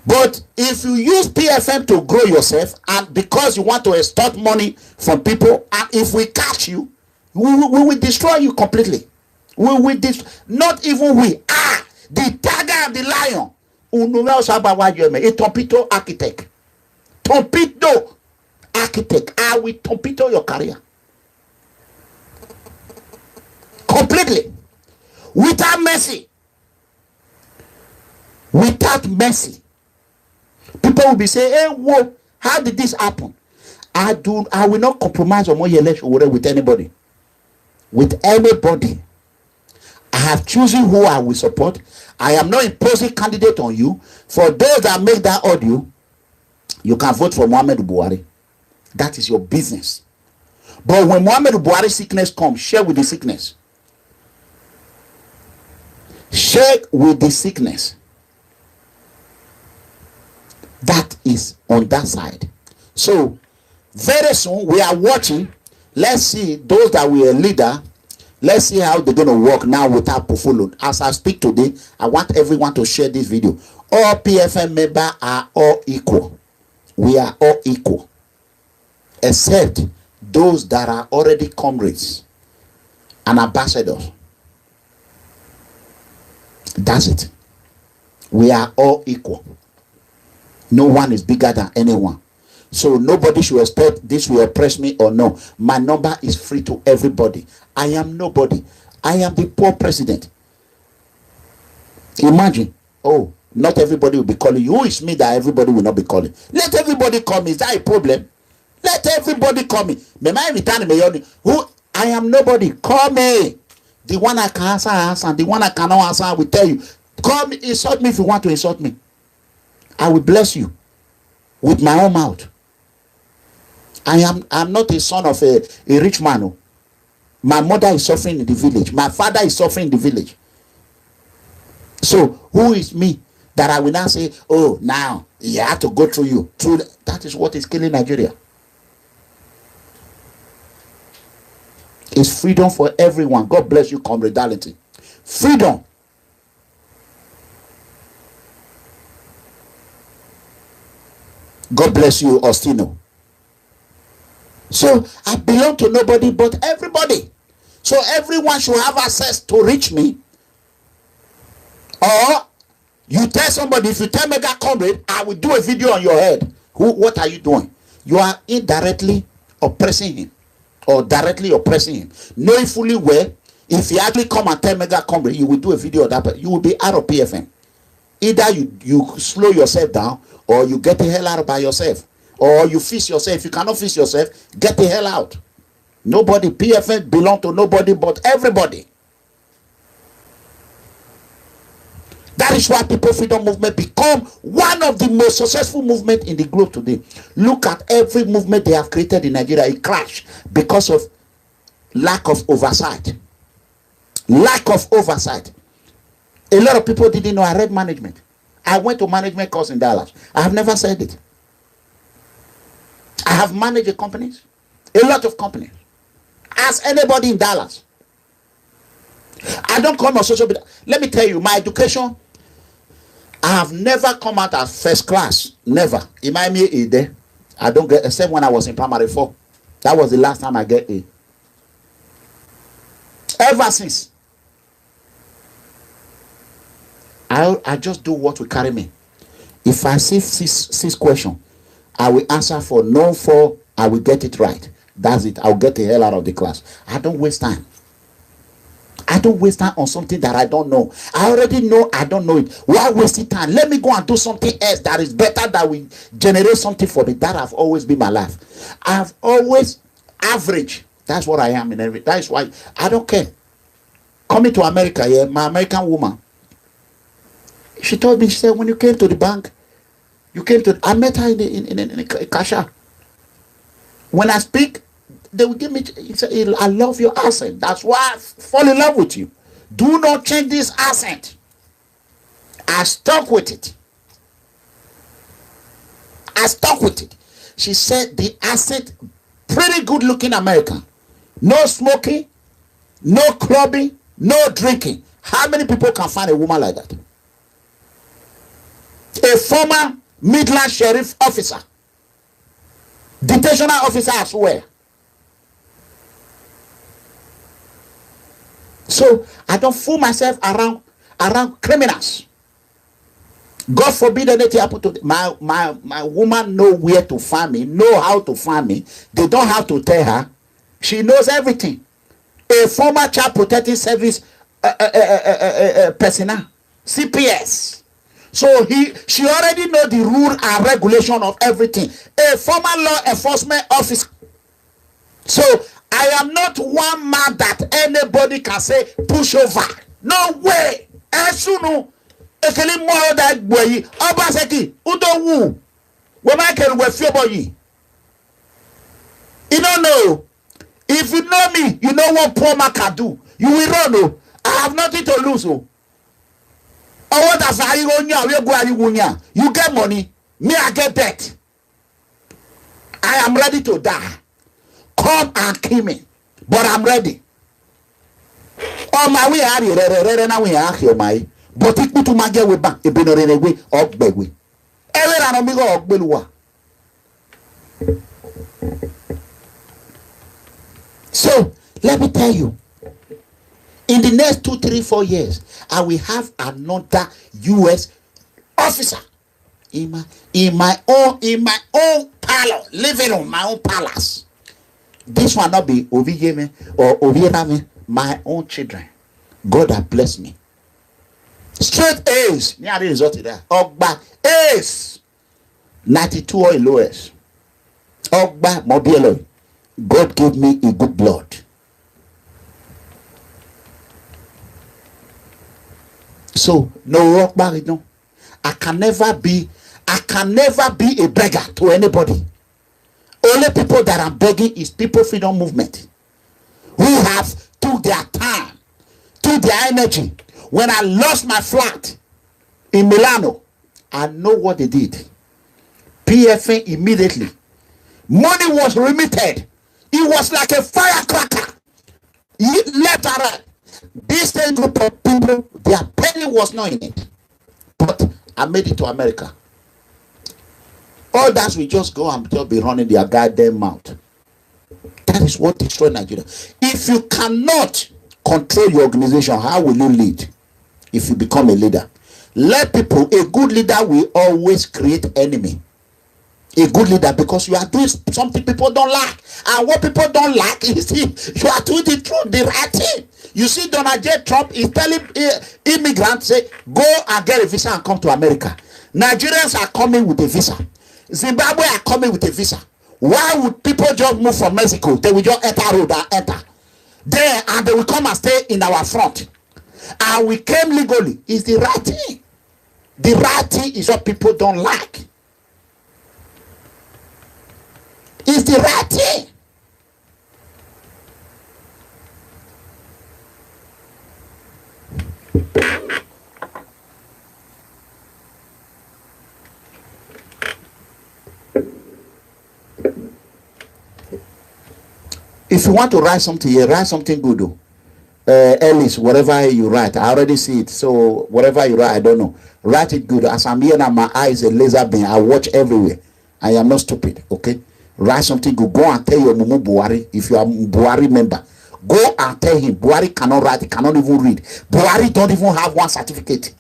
But if you use PFM to grow yourself, and because you want to extort money from people, and if we catch you, we will destroy you completely. We will not even we. The tiger and the lion. A Tompito architect. Tompito architect. I will Tompito your career. Completely. Without mercy. Without mercy. People will be saying, hey, whoa, how did this happen? I will not compromise Omoyele Sowore with anybody. With anybody. I have chosen who I will support. I am not imposing candidate on you. For those that make that audio, you can vote for Muhammadu Buhari. That is your business. But when Muhammadu Buhari's sickness comes, share with the sickness. Share with the sickness. That is on that side. So, very soon we are watching. Let's see those that we are leader. Let's see how they're going to work now without Pufolo. As I speak today, I want everyone to share this video. All PFM members are all equal. We are all equal. Except those that are already comrades and ambassadors. That's it. We are all equal. No one is bigger than anyone. So nobody should expect this will oppress me or no. My number is free to everybody. I am nobody. I am the poor president. Imagine. Oh, not everybody will be calling you. Who is me that everybody will not be calling? Let everybody call me. Is that a problem? Let everybody call me. Who? I am nobody. Call me. The one I can answer, I answer. The one I cannot answer, I will tell you. Call me. Insult me if you want to insult me. I will bless you with my own mouth. I'm not a son of a rich man. My mother is suffering in the village. My father is suffering in the village. So who is me that I will now say, oh, now you have to go through you. That is what is killing Nigeria. It's freedom for everyone. God bless you, Comrade Darlington. Freedom. God bless you, Ostino. So I belong to nobody but everybody. So everyone should have access to reach me. Or you tell somebody, if you tell Mega Comrade, I will do a video on your head. What are you doing? You are indirectly oppressing him. Or directly oppressing him. Knowing fully well, if you actually come and tell Mega Comrade, you will do a video of that, you will be out of PFM. Either you slow yourself down, or you get the hell out by yourself. Or you fix yourself. If you cannot fix yourself, get the hell out. Nobody, PFM belong to nobody but everybody. That is why People Freedom Movement become one of the most successful movements in the globe today. Look at every movement they have created in Nigeria. It crashed because of lack of oversight. Lack of oversight. A lot of people didn't know I read management. I went to management course in Dallas. I have never said it. I have managed companies. A lot of companies. Ask anybody in Dallas. I don't come on social media. Let me tell you, my education, I have never come out as first class. Never. In Miami, A day. I don't get, except when I was in primary 4. That was the last time I get A. Ever since. I just do what will carry me. If I see six questions, I will answer for no 4. I will get it right. That's it. I'll get the hell out of the class. I don't waste time. I don't waste time on something that I don't know. I already know I don't know it. Why wasting time? Let me go and do something else that is better, that will generate something for me. That have always been my life. I've always average. That's what I am in every. That is why I don't care. Coming to America, yeah, my American woman. She told me, she said, when you came to the bank, I met her in a cashier. When I speak, they will give me, I love your accent. That's why I fall in love with you. Do not change this accent. I stuck with it. She said the accent, pretty good looking American. No smoking, no clubbing, no drinking. How many people can find a woman like that? A former Midland Sheriff officer. Detational officer as well. So I don't fool myself around criminals. God forbid anything happen to my woman. Know where to find me, know how to find me. They don't have to tell her. She knows everything. A former child protective service personnel, CPS. So she already know the rule and regulation of everything. A former law enforcement officer. So I am not one man that anybody can say push over. No way. Esunu ekele mo that boy. Obaseki udowu. We make it we fear boy. You don't know. If you know me, you know what poor man can do. You will run. Oh. I have nothing to lose. Oh. What does you get money, me I get debt. I am ready to die. Come and kill me, but I'm ready. Oh my way are now we are here my but it put to my get way back a bit in a way up beg we. Ever an amigo of Belua. So let me tell you. In the next 2, 3, 4 years, I will have another U.S. officer in my own parlor, living room, my own palace. This will not be Ovijeme or Ovirame, my own children. God has blessed me. Straight A's. Near the result there. Ogba A's. 92 or lowest. Ogba Mobielo. God gave me a good blood. So no rock buried, no. I can never be a beggar to anybody. Only people that I'm begging is People Freedom Movement. who have took their time, took their energy. When I lost my flat in Milano, I know what they did. PFN immediately. Money was remitted. It was like a firecracker. Left and right. This same group of people, their penny was not in it. But I made it to America. Others will just go and just be running their goddamn mouth. That is what destroyed Nigeria. If you cannot control your organization, how will you lead? If you become a leader, let people. A good leader will always create enemy. A good leader, because you are doing something people don't like, and what people don't like is you are doing the truth, the right thing. You see, Donald J. Trump is telling immigrants, say, go and get a visa and come to America. Nigerians are coming with a visa. Zimbabwe are coming with a visa. Why would people just move from Mexico? They will just enter road and enter there, and they will come and stay in our front. And we came legally. It's the right thing. The right thing is what people don't like. It's the right thing. If you want to write something here, write something good though. Ellis, whatever you write, I already see it. So whatever you write, I don't know. Write it good. As I'm here now, my eye is a laser beam. I watch everywhere. I am not stupid. Okay. Write something good. Go and tell your Mumu Buhari, if you are Buhari member. Go and tell him Buhari cannot write, he cannot even read. Buhari don't even have one certificate.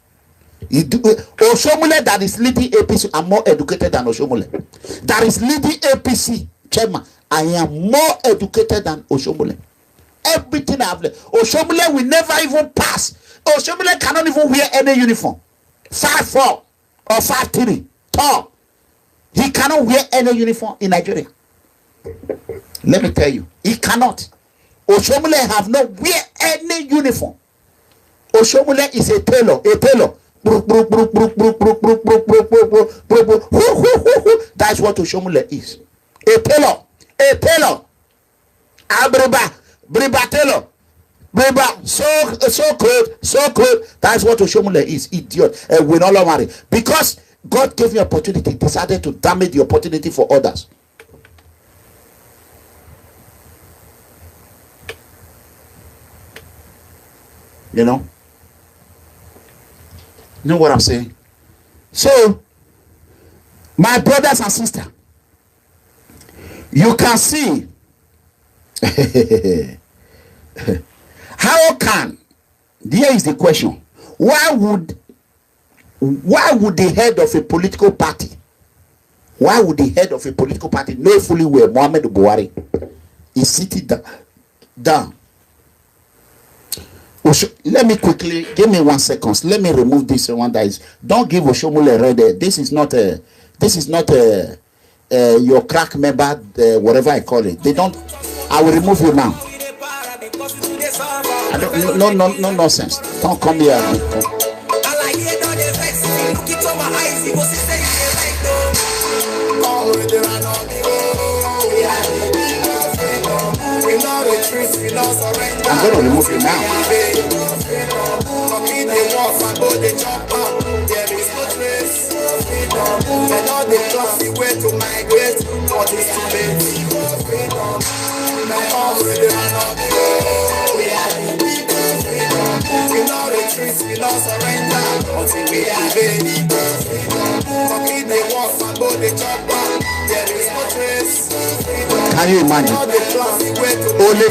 Oshomole that is leading APC, I'm more educated than Oshomole. That is leading APC, chairman, I am more educated than Oshomole. Everything I have learned. Oshomole will never even pass. Oshomole cannot even wear any uniform. 5'4" or 5'3" tall. He cannot wear any uniform in Nigeria. Let me tell you, he cannot. Oshomole have not wear any uniform. Oshomole is a tailor. A tailor. That's what Oshomole is. A tailor. A tailor. Briba tailor. Briba so clothes. That's what Oshomole is. Idiot. We no longer marry. Because God gave you opportunity, decided to damage the opportunity for others. You know what I'm saying? So, my brothers and sisters, you can see how can, here is the question, why would the head of a political party, know fully well Muhammad Buhari is sitting down? Let me quickly, give me 1 second. Let me remove this one that is, don't give Oshomole red. This is not your crack member, whatever I call it. They don't, I will remove you now. I don't, no nonsense. Don't come here. I'm going to remove you now. Can you imagine? Only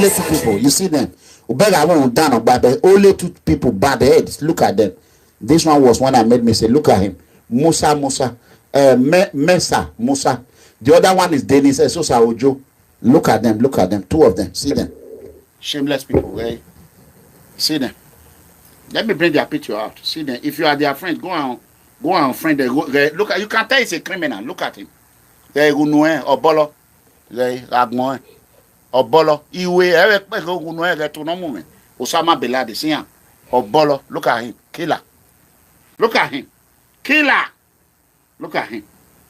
two people. You see them. Only two people, bad heads. Look at them. This one was one I made me say, look at him. Musa. Mesa, Musa. The other one is Denis Esosa Ojo. Look at them. Two of them. See them. Shameless people, right? See them. Let me bring their picture out. See them. If you are their friend, go on friend. Look at, you can tell he's a criminal. Look at him. They Obolo. They Agmoe. Obolo. Iwe Osama bin Laden. See him. Obolo. Look at him. Killer. Look at him.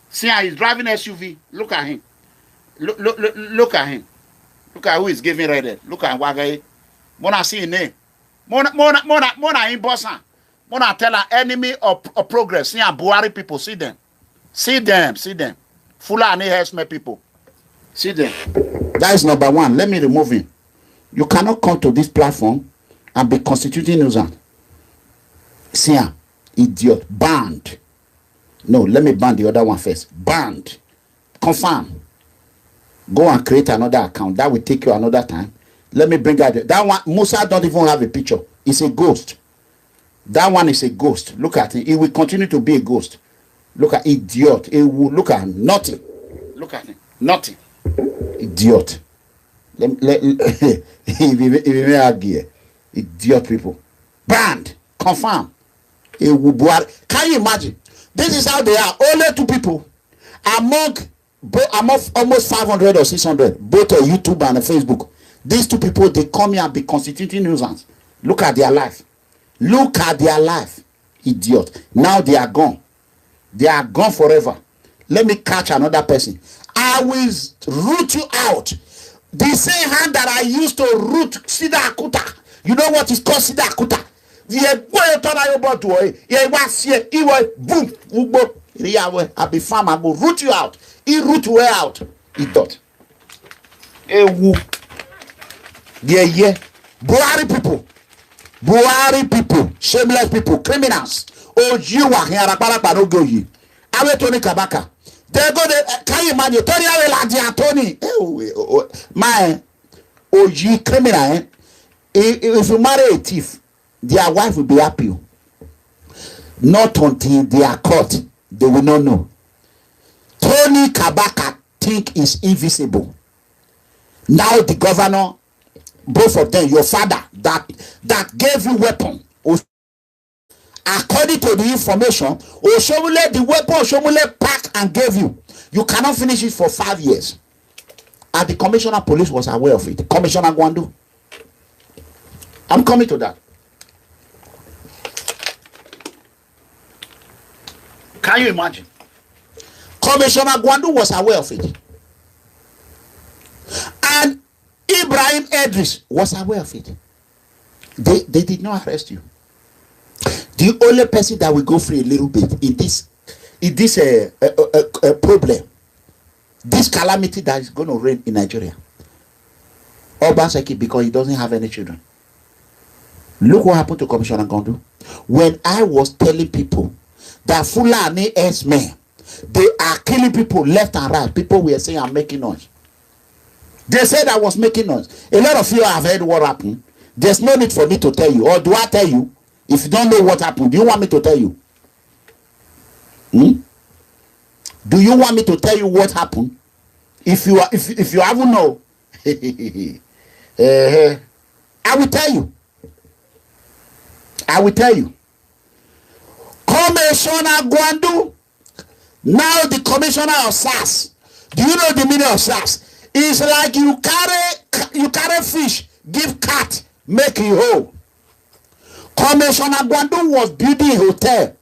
See how he's driving SUV. Look at him. Look at him. Look at who is giving red. Look at Wagai. Mona see his name. Mona in Bossa. Mona tell her enemy of progress. See Buhari people. See them. See them. See them. Fulani herdsmen people. See them. That is number one. Let me remove him. You cannot come to this platform and be constituting nuisance. See him. Idiot. Banned. No, let me ban the other one first. Banned. Confirm. Go and create another account. That will take you another time. Let me bring out that one. Musa don't even have a picture. It's a ghost. That one is a ghost. Look at it. It will continue to be a ghost. Look at idiot. It will look at nothing. Look at it. Nothing. Idiot. Idiot people. Banned. Confirm. Can you imagine? This is how they are. Only two people among almost 500 or 600, both on YouTube and on Facebook. These two people, they come here and be constituting nuisance. Look at their life. Look at their life. Idiot. Now they are gone. They are gone forever. Let me catch another person. I will root you out. The same hand that I used to root Sida Akuta. You know what is called Sida Akuta? Boom. I'll be farm. I will root you out. He root you out. Idiot. Yeah. Buhari people, shameless people, criminals. Oh, you are here. I go you. I will Tony Kabaka. They go there. Can you imagine? Tony, my OG criminal. If you marry a thief, their wife will be happy. Not until they are caught, they will not know. Tony Kabaka think is invisible. Now the governor, both of them, your father that gave you weapon, according to the information, Oshomule, the weapon Oshomule packed and gave you, you cannot finish it for 5 years. And the commissioner of police was aware of it. Commissioner Gwandu. I'm coming to that. Can you imagine? Commissioner Gwandu was aware of it. And Ibrahim Idris was aware of it. They did not arrest you. The only person that will go free a little bit in this problem, this calamity that is going to reign in Nigeria, Obaseki, because he doesn't have any children. Look what happened to Commissioner Gwandu. When I was telling people that Fulani herdsmen, they are killing people left and right, people were saying I'm making noise. They said I was making noise. A lot of you have heard what happened. There's no need for me to tell you. Or do I tell you? If you don't know what happened, do you want me to tell you? Do you want me to tell you what happened? If you haven't know, I will tell you. I will tell you. Commissioner Gwandu, now the commissioner of SARS. Do you know the meaning of SARS? It's like you carry fish, give cat, make you whole. Commissioner Gwandu was building a hotel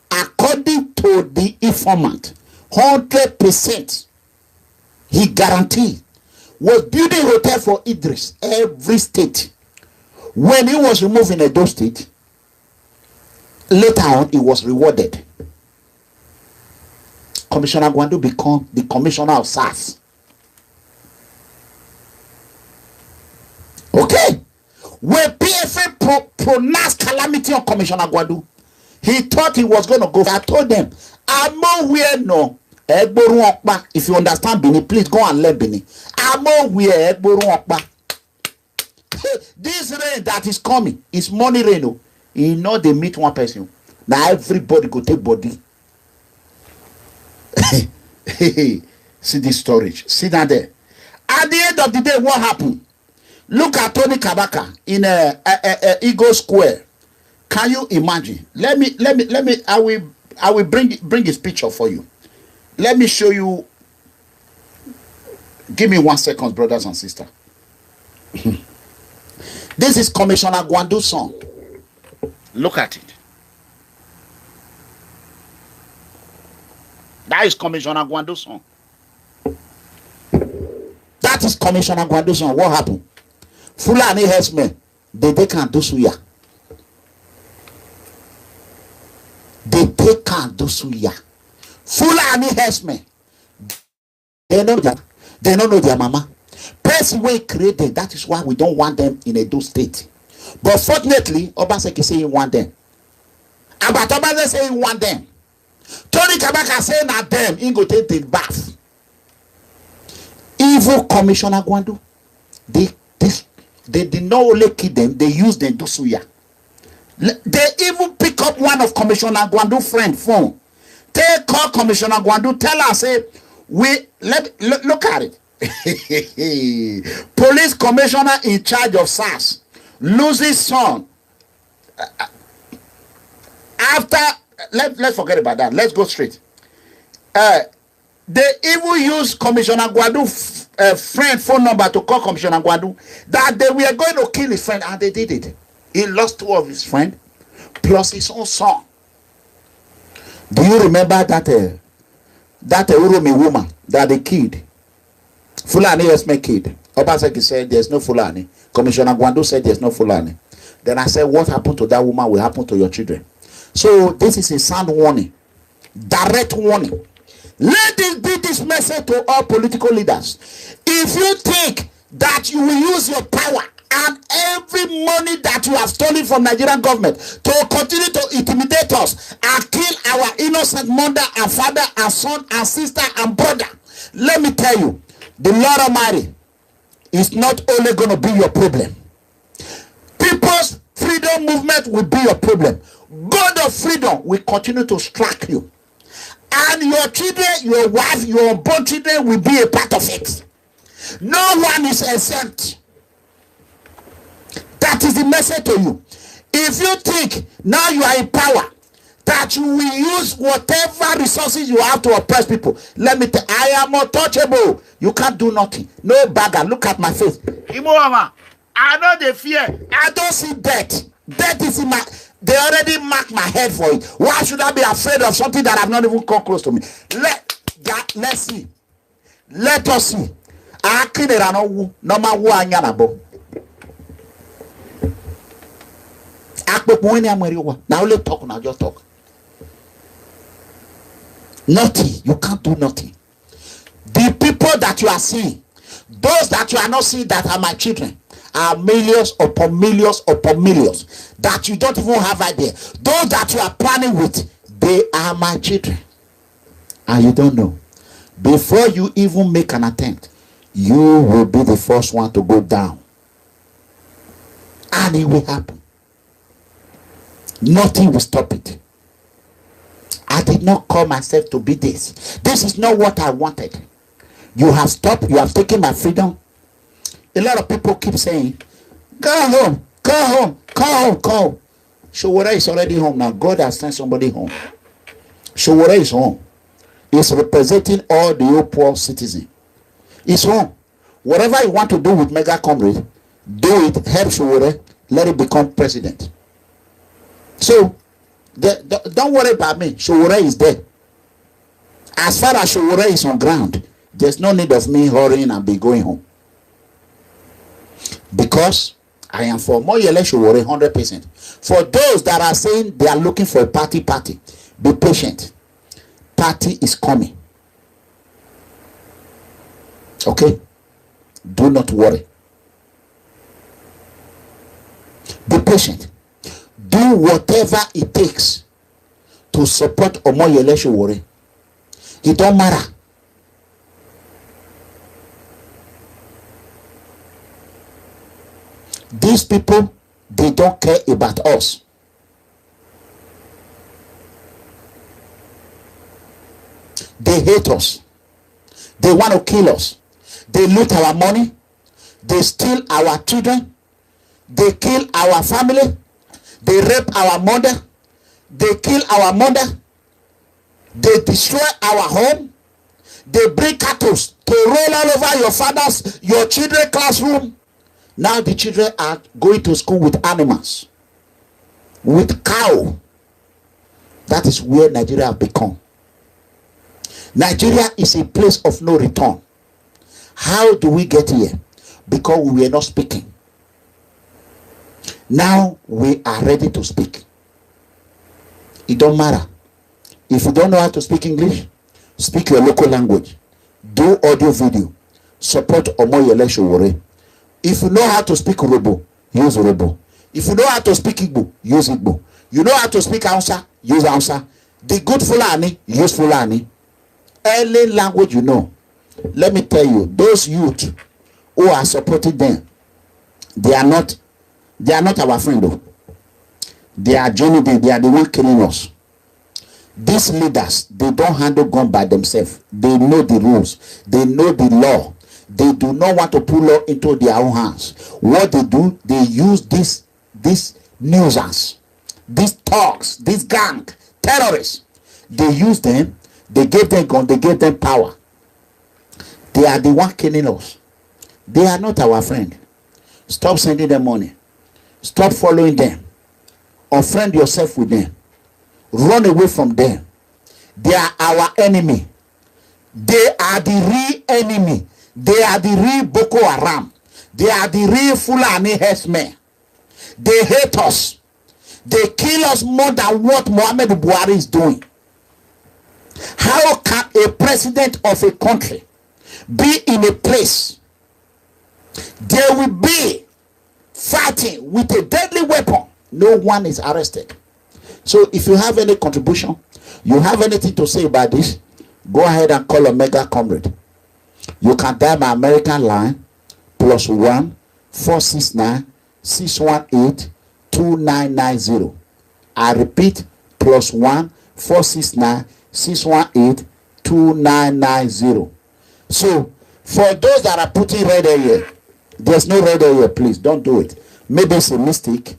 according to the informant. 100%. He guaranteed. Was building a hotel for Idris, every state. When he was removed in Edo State, later on he was rewarded. Commissioner Gwandu became the commissioner of SARS. Okay. When PFA pronounced calamity on Commissioner Gwandu, he thought he was going to go. I told them, I'm nowhere no. If you understand Bini, please go and learn Bini. I'm nowhere. This rain that is coming is money rain. You know they meet one person. Now everybody go take body. See this storage. See that there. At the end of the day, what happened? Look at Tony Kabaka in Eagle Square. Can you imagine? Let me. I will bring his picture for you. Let me show you. Give me 1 second, brothers and sisters. This is Commissioner Gwandu's song. Look at it. That is Commissioner Gwandu's song. That is Police Commissioner Gwanduson, what happened? Fulani herdsmen, they can't do suya. They can't do suya. Fulani herdsmen, they don't know their mama. Person way created, that is why we don't want them in Edo State. But fortunately, Obaseki say he want them. But Obaseki say he want them. Tony Kabaka say not them, he go take the bath. Evil Commissioner Gwandu, they did not only kill them, they used them to suya. They even pick up one of Commissioner Gwandu friend phone. They call Commissioner Gwandu, tell her, say, look at it. Police commissioner in charge of SARS loses son. After, let's forget about that. Let's go straight. They even use Commissioner Gwandu's friend phone number to call Commissioner Gwandu that they were going to kill his friend, and they did it. He lost 2 of his friends plus his own son. Do you remember that Uromi woman that they killed? Fulani herdsmen killed. Obaseki said there's no Fulani. Commissioner Gwandu said there's no Fulani. Then I said, what happened to that woman will happen to your children. So this is a sound warning, direct warning. Let this be this message to all political leaders. If you think that you will use your power and every money that you have stolen from Nigerian government to continue to intimidate us and kill our innocent mother and father and son and sister and brother, let me tell you, the Lord Almighty is not only going to be your problem. People's freedom movement will be your problem. God of freedom will continue to strike you. And your children, your wife, your unborn children will be a part of it. No one is exempt. That is the message to you. If you think now you are in power, that you will use whatever resources you have to oppress people, let me tell you, I am untouchable. You can't do nothing. No bagger. Look at my face. Imoama, I know the fear. I don't see death. Death is in my... They already marked my head for it. Why should I be afraid of something that have not even come close to me? Let's see. Let us see. Now let's talk now. Just talk. Nothing. You can't do nothing. The people that you are seeing, those that you are not seeing that are my children, are millions upon millions upon millions that you don't even have idea. Those that you are planning with, they are my children. And you don't know. Before you even make an attempt, you will be the first one to go down. And it will happen. Nothing will stop it. I did not call myself to be this. This is not what I wanted. You have stopped. You have taken my freedom. A lot of people keep saying, go home, go home, go home, go home. Showore is already home now. God has sent somebody home. Showore is home. It's representing all the old poor citizens. It's home. Whatever you want to do with Mega Comrade, do it, help Showore, let it become president. So, don't worry about me. Showore is there. As far as Showore is on ground, there's no need of me hurrying and be going home. Because I am for Moyele Showore 100%. For those that are saying they are looking for a party, be patient. Party is coming. Okay? Do not worry. Be patient. Do whatever it takes to support Omoyele Showore. It don't matter. These people, they don't care about us. They hate us. They want to kill us. They loot our money. They steal our children. They kill our family. They rape our mother. They kill our mother. They destroy our home. They bring cattle to roll all over your father's, your children's classroom. Now the children are going to school with animals, with cow. That is where Nigeria has become. Nigeria is a place of no return. How do we get here? Because we were not speaking. Now we are ready to speak. It don't matter. If you don't know how to speak English, speak your local language. Do audio video. Support Omoyele Sowore. If you know how to speak Urhobo, use Urhobo. If you know how to speak Igbo, use Igbo. You know how to speak Hausa, use Hausa. The good Fulani, use Fulani. Any language you know. Let me tell you, those youth who are supporting them, they are not our friend though. They are joining them, they are the one killing us. These leaders, they don't handle gun by themselves. They know the rules, they know the law. They do not want to put law into their own hands. What they do, they use this nuisance, these thugs, this gang, terrorists. They use them, they gave them gun, they gave them power. They are the one killing us. They are not our friend. Stop sending them money. Stop following them. Unfriend yourself with them. Run away from them. They are our enemy. They are the real enemy. They are the real Boko Haram. They are the real Fulani herdsmen. They hate us. They kill us more than what Muhammad Buhari is doing. How can a president of a country be in a place there will be fighting with a deadly weapon? No one is arrested. So if you have any contribution, you have anything to say about this, go ahead and call Omega Comrade. You can dial my American line +1 469 618 2990. I repeat, +1 469 618 2990. So for those that are putting red here, there's no red here, please don't do it. Maybe it's a mistake.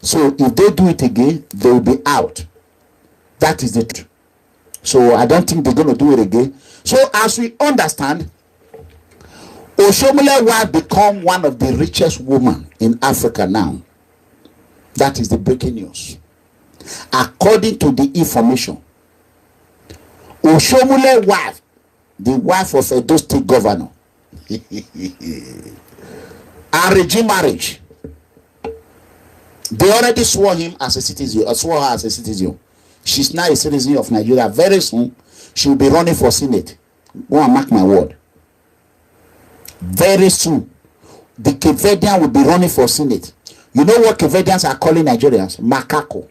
So if they do it again, they will be out. That is the truth. So I don't think they're going to do it again. So as we understand, Oshomole will become one of the richest women in Africa now. That is the breaking news. According to the information, Oshomole wife, the wife of Edo State Governor, arranged marriage. They already swore him as a citizen, or swore her as a citizen. She's now a citizen of Nigeria. Very soon, she will be running for Senate. Go and mark my word. Very soon, the Kevedian will be running for Senate. You know what Kevedians are calling Nigerians? Macaco.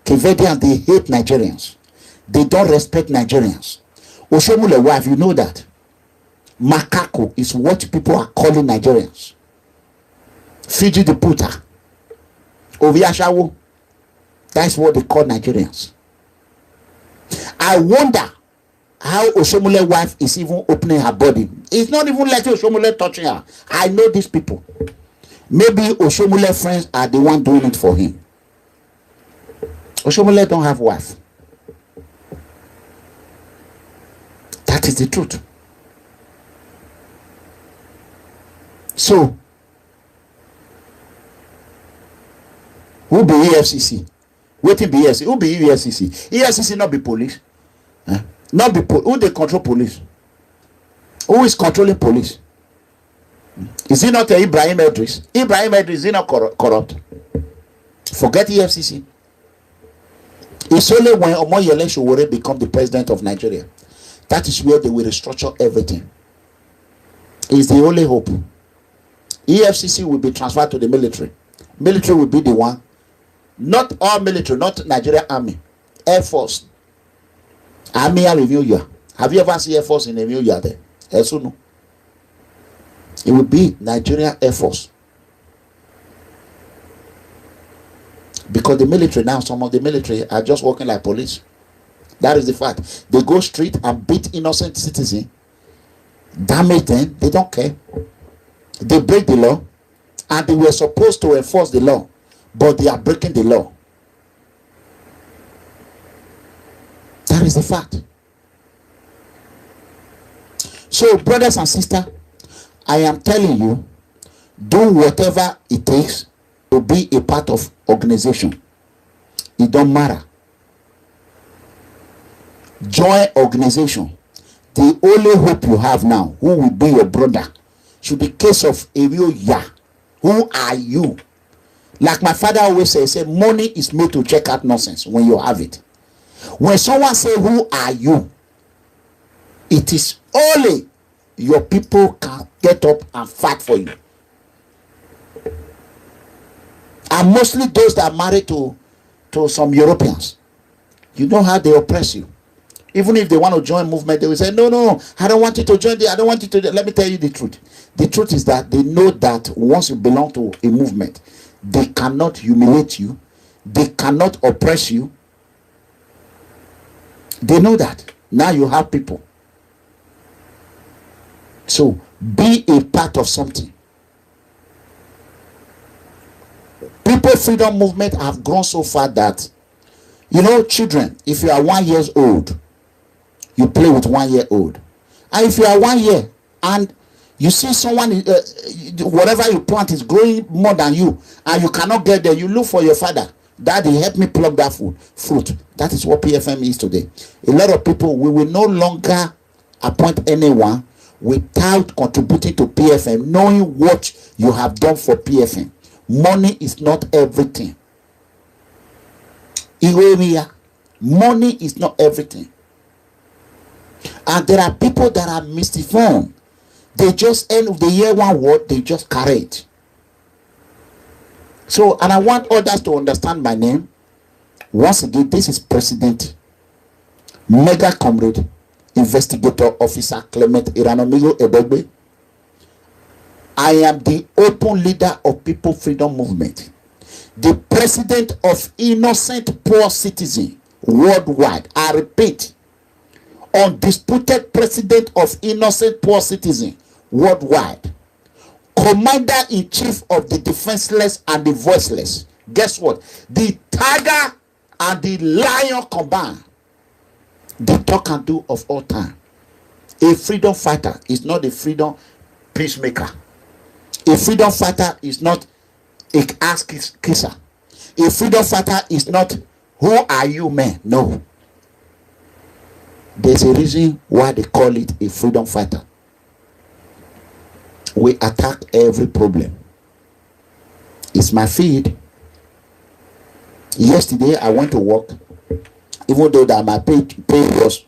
Kevedians, they hate Nigerians. They don't respect Nigerians. Oshomole wife, you know that. Macaco is what people are calling Nigerians. Fiji the Puta. Oviashawo. That's what they call Nigerians. I wonder how Oshomole wife is even opening her body. It's not even letting Oshomole touching her. I know these people. Maybe Oshomole friends are the one doing it for him. Oshomole don't have wife. That is the truth. So, who be EFCC? Waiting be EFCC. Who be EFCC? EFCC not be police. Not be who they control police? Who is controlling police? Is it not Ibrahim Idris? Ibrahim Idris is he not corrupt? Forget EFCC. It's only when Omoyele Sowore become the president of Nigeria. That is where they will restructure everything. It's the only hope. EFCC will be transferred to the military. Military will be the one. Not all military, not Nigeria Army. Air Force. Army are review you. Have you ever seen Air Force in a review you there? Yes or no? It will be Nigeria Air Force. Because the military now, some of the military are just working like police. That is the fact. They go street and beat innocent citizens, damage them, they don't care. They break the law, and they were supposed to enforce the law, but they are breaking the law. That is the fact. So, brothers and sisters, I am telling you, do whatever it takes to be a part of organization. It don't matter. Join organization. The only hope you have now, who will be your brother, should be case of a real ya. Who are you? Like my father always say money is made to check out nonsense when you have it. When someone say who are you, it is only your people can get up and fight for you. And mostly those that are married to some Europeans. You know how they oppress you. Even if they want to join movement, they will say, no, I don't want you to join. I don't want you to. Let me tell you the truth. The truth is that they know that once you belong to a movement, they cannot humiliate you. They cannot oppress you. They know that. Now you have people. So be a part of something. People freedom movement have grown so far that, children, if you are 1 year old, you play with 1 year old. And if you are 1 year and you see someone, whatever you plant is growing more than you, and you cannot get there, you look for your father. Daddy, help me pluck that fruit. That is what PFM is today. A lot of people, we will no longer appoint anyone without contributing to PFM, knowing what you have done for PFM. Money is not everything. Money is not everything. And there are people that are misinformed. They just end of the year one word, they just carry it. So, and I want others to understand my name. Once again, this is President Mega Comrade Investigator Officer Clement Iranomigo Ebegbe. I am the open leader of People Freedom Movement, the president of innocent poor citizen worldwide. I repeat, undisputed president of innocent poor citizen worldwide, commander-in-chief of the defenseless and the voiceless. Guess what? The tiger and the lion combined, the talk and do of all time. A freedom fighter is not a freedom peacemaker. A freedom fighter is not a ass kisser. A freedom fighter is not, who are you, man? No. There's a reason why they call it a freedom fighter. We attack every problem. It's my feed. Yesterday I went to work, even though that my pay was,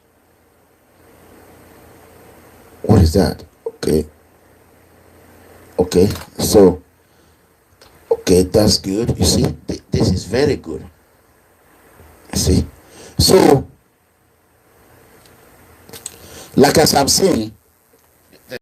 what is that? Okay, so that's good. You see, this is very good. You see, so like as I'm saying,